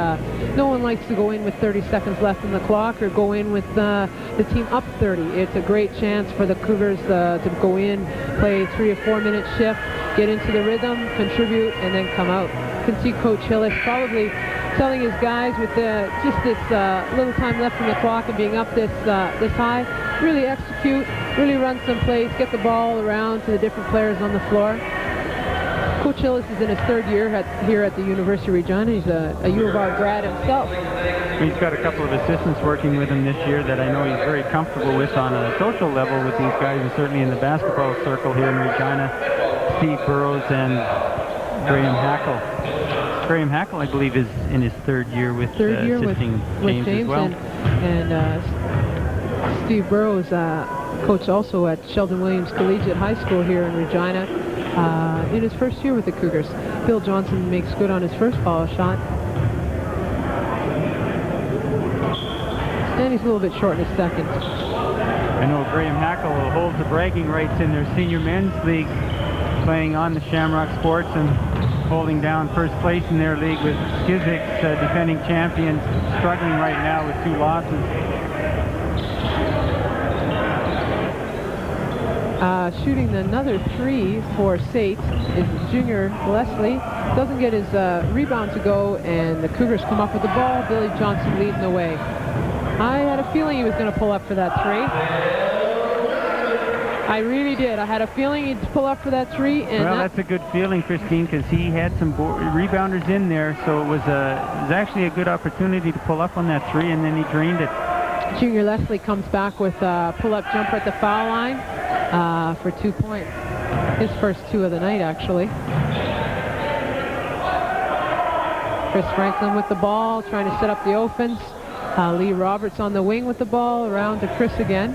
no one likes to go in with 30 seconds left in the clock or go in with the team up 30. It's a great chance for the Cougars to go in, play a 3 or 4 minute shift, get into the rhythm, contribute, and then come out. You can see Coach Hillis probably telling his guys with just this little time left in the clock and being up this high, really execute, really run some plays, get the ball around to the different players on the floor. Coach Hillis is in his third year here at the University of Regina. He's a U of R grad himself. He's got a couple of assistants working with him this year that I know he's very comfortable with on a social level with these guys, and certainly in the basketball circle here in Regina, Steve Burrows and Graham Hackle. Graham Hackle, I believe, is in his third year with assisting James as well. And Steve Burrows coached also at Sheldon Williams Collegiate High School here in Regina in his first year with the Cougars. Bill Johnson makes good on his first follow shot. And he's a little bit short in his second. I know Graham Hackle holds the bragging rights in their senior men's league, playing on the Shamrock Sports and holding down first place in their league with Skizik's defending champions, struggling right now with 2 losses. Shooting another 3 for SAIT is junior Leslie. Doesn't get his rebound to go, and the Cougars come up with the ball. Billy Johnson leading the way. I had a feeling he was going to pull up for that 3. I really did. I had a feeling he'd pull up for that 3. And well, that's a good feeling, Christine, because he had some rebounders in there, so it was actually a good opportunity to pull up on that 3, and then he drained it. Junior Leslie comes back with a pull-up jumper at the foul line for 2 points. His first 2 of the night, actually. Chris Franklin with the ball, trying to set up the offense. Lee Roberts on the wing with the ball, around to Chris again.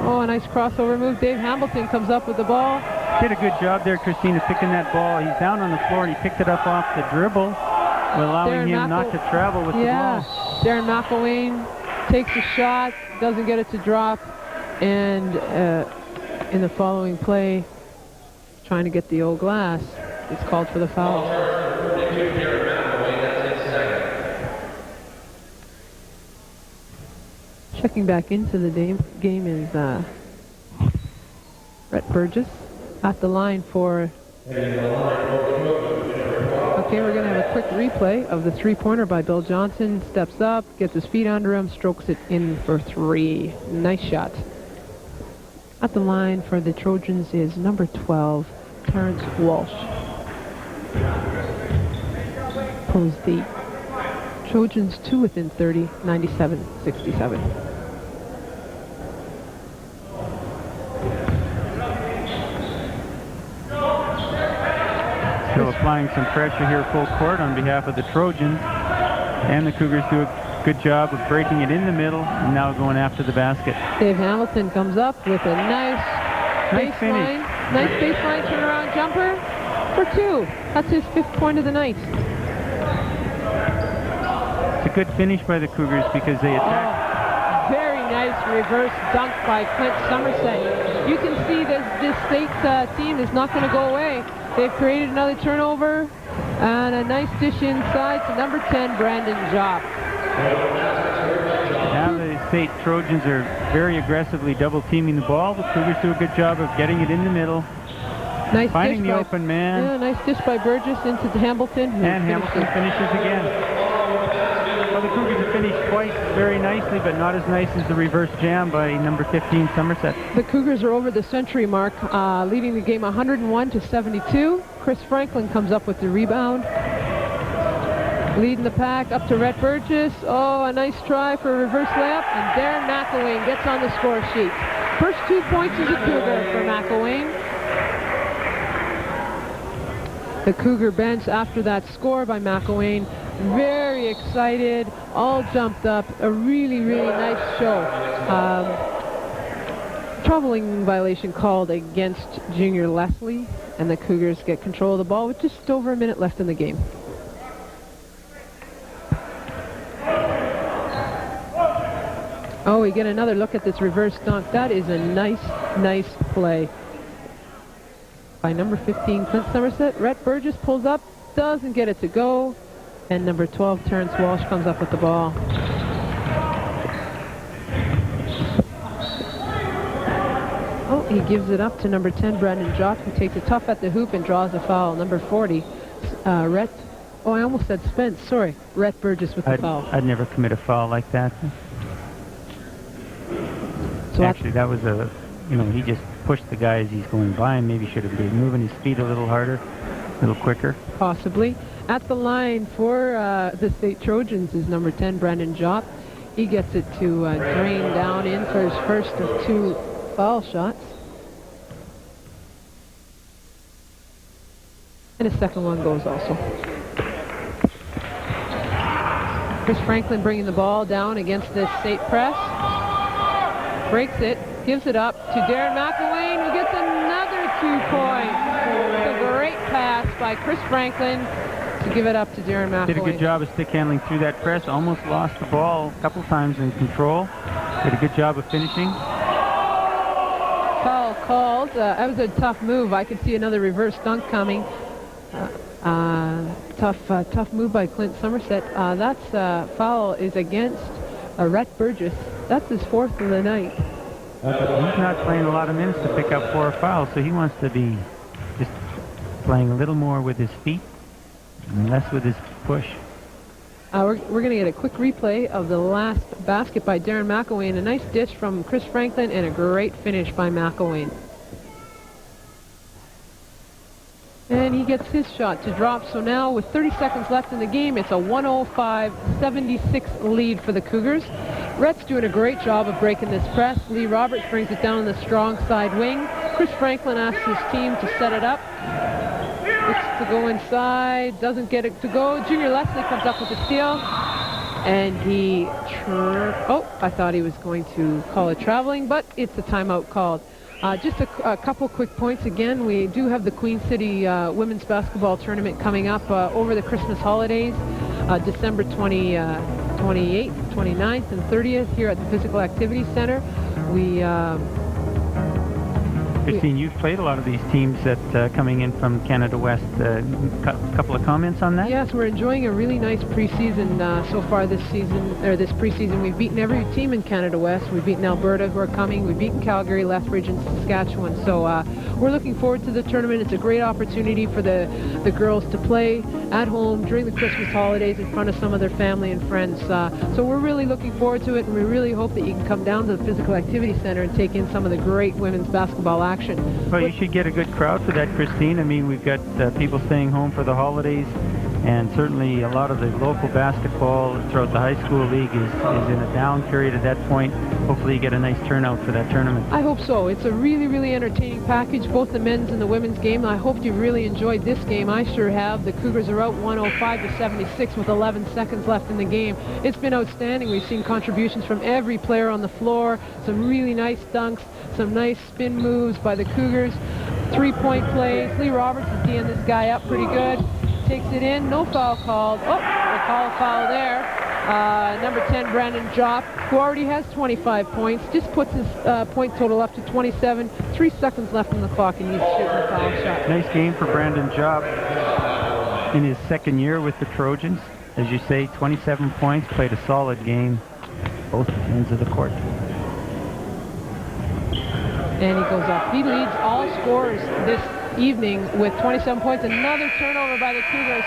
Oh, a nice crossover move. Dave Hamilton comes up with the ball. Did a good job there, Christina, picking that ball. He's down on the floor, and he picked it up off the dribble, allowing him not to travel with the ball. Darren McElwain takes a shot, doesn't get it to drop, and in the following play, trying to get the old glass, it's called for the foul. Checking back into the game is Brett Burgess at the line for... Okay, we're going to have a quick replay of the 3-pointer by Bill Johnson. Steps up, gets his feet under him, strokes it in for 3. Nice shot. At the line for the Trojans is number 12, Terrence Walsh. Pulls the Trojans to within 30, 97-67. Still applying some pressure here full court on behalf of the Trojans. And the Cougars do a good job of breaking it in the middle and now going after the basket. Dave Hamilton comes up with a nice finish. Nice baseline turnaround jumper for 2. That's his 5th point of the night. It's a good finish by the Cougars because they attack. Very nice reverse dunk by Clint Somerset. You can see that this SAIT team is not going to go away. They've created another turnover and a nice dish inside to number 10, Brandon Jopp. Now the SAIT Trojans are very aggressively double teaming the ball. The Cougars do a good job of getting it in the middle. Nice finding dish the by, open man. Yeah, nice dish by Burgess into Hamilton. And Hamilton finishes again. Well, the Cougars have finished twice very nicely, but not as nice as the reverse jam by number 15, Somerset. The Cougars are over the century mark, leading the game 101-72. Chris Franklin comes up with the rebound. Leading the pack up to Rhett Burgess. Oh, a nice try for a reverse layup, and Darren McElwain gets on the score sheet. First 2 points is a Cougar for McElwain. The Cougar bench after that score by McElwain, very excited, all jumped up. A really, really nice show. Troubling violation called against Junior Leslie, and the Cougars get control of the ball with just over a minute left in the game. Oh, we get another look at this reverse dunk. That is a nice play by number 15, Clint Somerset. Rhett Burgess pulls up, doesn't get it to go, and number 12, Terrence Walsh, comes up with the ball. Oh, he gives it up to number 10, Brandon Jopp, who takes it tough at the hoop and draws a foul. Number 40, Rhett. Oh, I almost said Spence. Sorry, Rhett Burgess with the foul. I'd never commit a foul like that. So actually, that was a, he just pushed the guy as he's going by, and maybe should have been moving his feet a little harder, a little quicker. Possibly. At the line for the SAIT Trojans is number 10, Brandon Jopp. He gets it to drain down in for his first of 2 foul shots. And his second one goes also. Chris Franklin bringing the ball down against this SAIT press. Breaks it, gives it up to Darren McElwain, who gets another 2 points. It's a great pass by Chris Franklin to give it up to Darren McElwain. Did a good job of stick handling through that press. Almost lost the ball a couple times in control. Did a good job of finishing. Foul called. That was a tough move. I could see another reverse dunk coming. Tough move by Clint Somerset. That's foul is against Rhett Burgess. That's his 4th of the night. He's not playing a lot of minutes to pick up 4 fouls, so he wants to be just playing a little more with his feet and less with his push. We're going to get a quick replay of the last basket by Darren McElwain. A nice dish from Chris Franklin and a great finish by McElwain. And he gets his shot to drop. So now with 30 seconds left in the game, it's a 105-76 lead for the Cougars. Rhett's doing a great job of breaking this press. Lee Roberts brings it down the strong side wing. Chris Franklin asks his team to set it up. Looks to go inside, doesn't get it to go. Junior Leslie comes up with the steal. And he, I thought he was going to call it traveling, but it's a timeout called. Just a couple quick points again. We do have the Queen City Women's Basketball Tournament coming up over the Christmas holidays, December 28th, 29th, and 30th here at the Physical Activity Center. Christine, you've played a lot of these teams that coming in from Canada West. A couple of comments on that? Yes, we're enjoying a really nice preseason so far this season, or this preseason. We've beaten every team in Canada West. We've beaten Alberta, who are coming. We've beaten Calgary, Lethbridge, and Saskatchewan. So we're looking forward to the tournament. It's a great opportunity for the girls to play at home during the Christmas holidays in front of some of their family and friends. So we're really looking forward to it, and we really hope that you can come down to the Physical Activity Center and take in some of the great women's basketball action. Well, you should get a good crowd for that, Christine. I mean, we've got people staying home for the holidays, and certainly a lot of the local basketball throughout the high school league is in a down period at that point. Hopefully you get a nice turnout for that tournament. I hope so. It's a really, really entertaining package, both the men's and the women's game. I hope you really enjoyed this game. I sure have. The Cougars are out 105-76 with 11 seconds left in the game. It's been outstanding. We've seen contributions from every player on the floor, some really nice dunks, some nice spin moves by the Cougars, three-point plays. Lee Roberts is teeing this guy up pretty good. Takes it in, no foul called. Oh, we'll call a foul there. Number 10, Brandon Jopp, who already has 25 points, just puts his point total up to 27. 3 seconds left on the clock, and he's shooting a foul shot. Nice game for Brandon Jopp in his second year with the Trojans. As you say, 27 points, played a solid game, both ends of the court. And he goes up. He leads all scorers this evening with 27 points. Another turnover by the Cougars.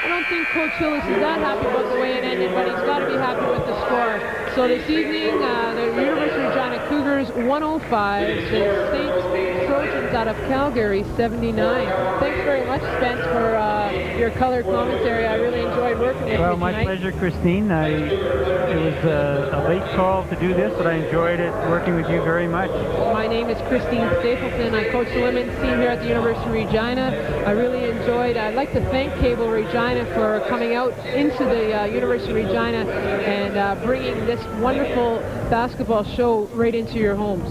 I don't think Coach Hillis is that happy about the way it ended, but he's got to be happy with the score. So this evening, the University of Regina Cougars 105, the SAIT Trojans out of Calgary 79. Thanks very much, Spence, for your color commentary. I really enjoyed working with you Well, my tonight. pleasure, Christine. It was a late call to do this, but I enjoyed it working with you very much. My name is Christine Stapleton. I coach the women's team here at the University of Regina. I really enjoyed. I'd like to thank Cable Regina for coming out into the University of Regina and bringing this wonderful basketball show right into your homes.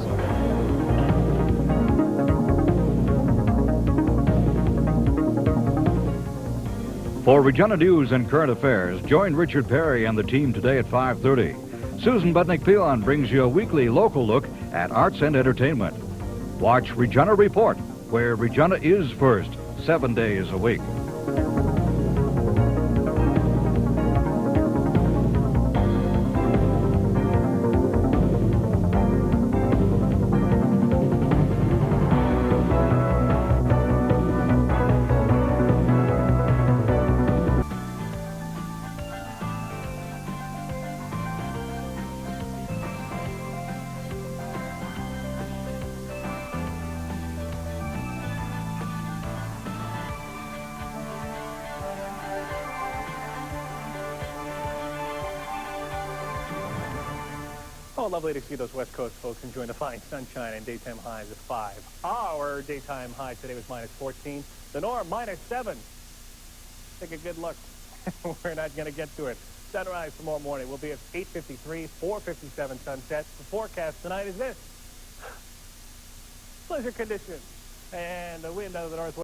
For Regina News and Current Affairs, join Richard Perry and the team today at 5:30. Susan Budnick-Peon brings you a weekly local look at arts and entertainment. Watch Regina Report, where Regina is first, 7 days a week. Oh, lovely to see those West Coast folks enjoying the fine sunshine and daytime highs of 5. Our daytime high today was minus 14. The norm, minus 7. Take a good look. We're not going to get to it. Sunrise tomorrow morning will be at 8:53, 4:57 sunset. The forecast tonight is this. Pleasure conditions. And the wind out of the northwest.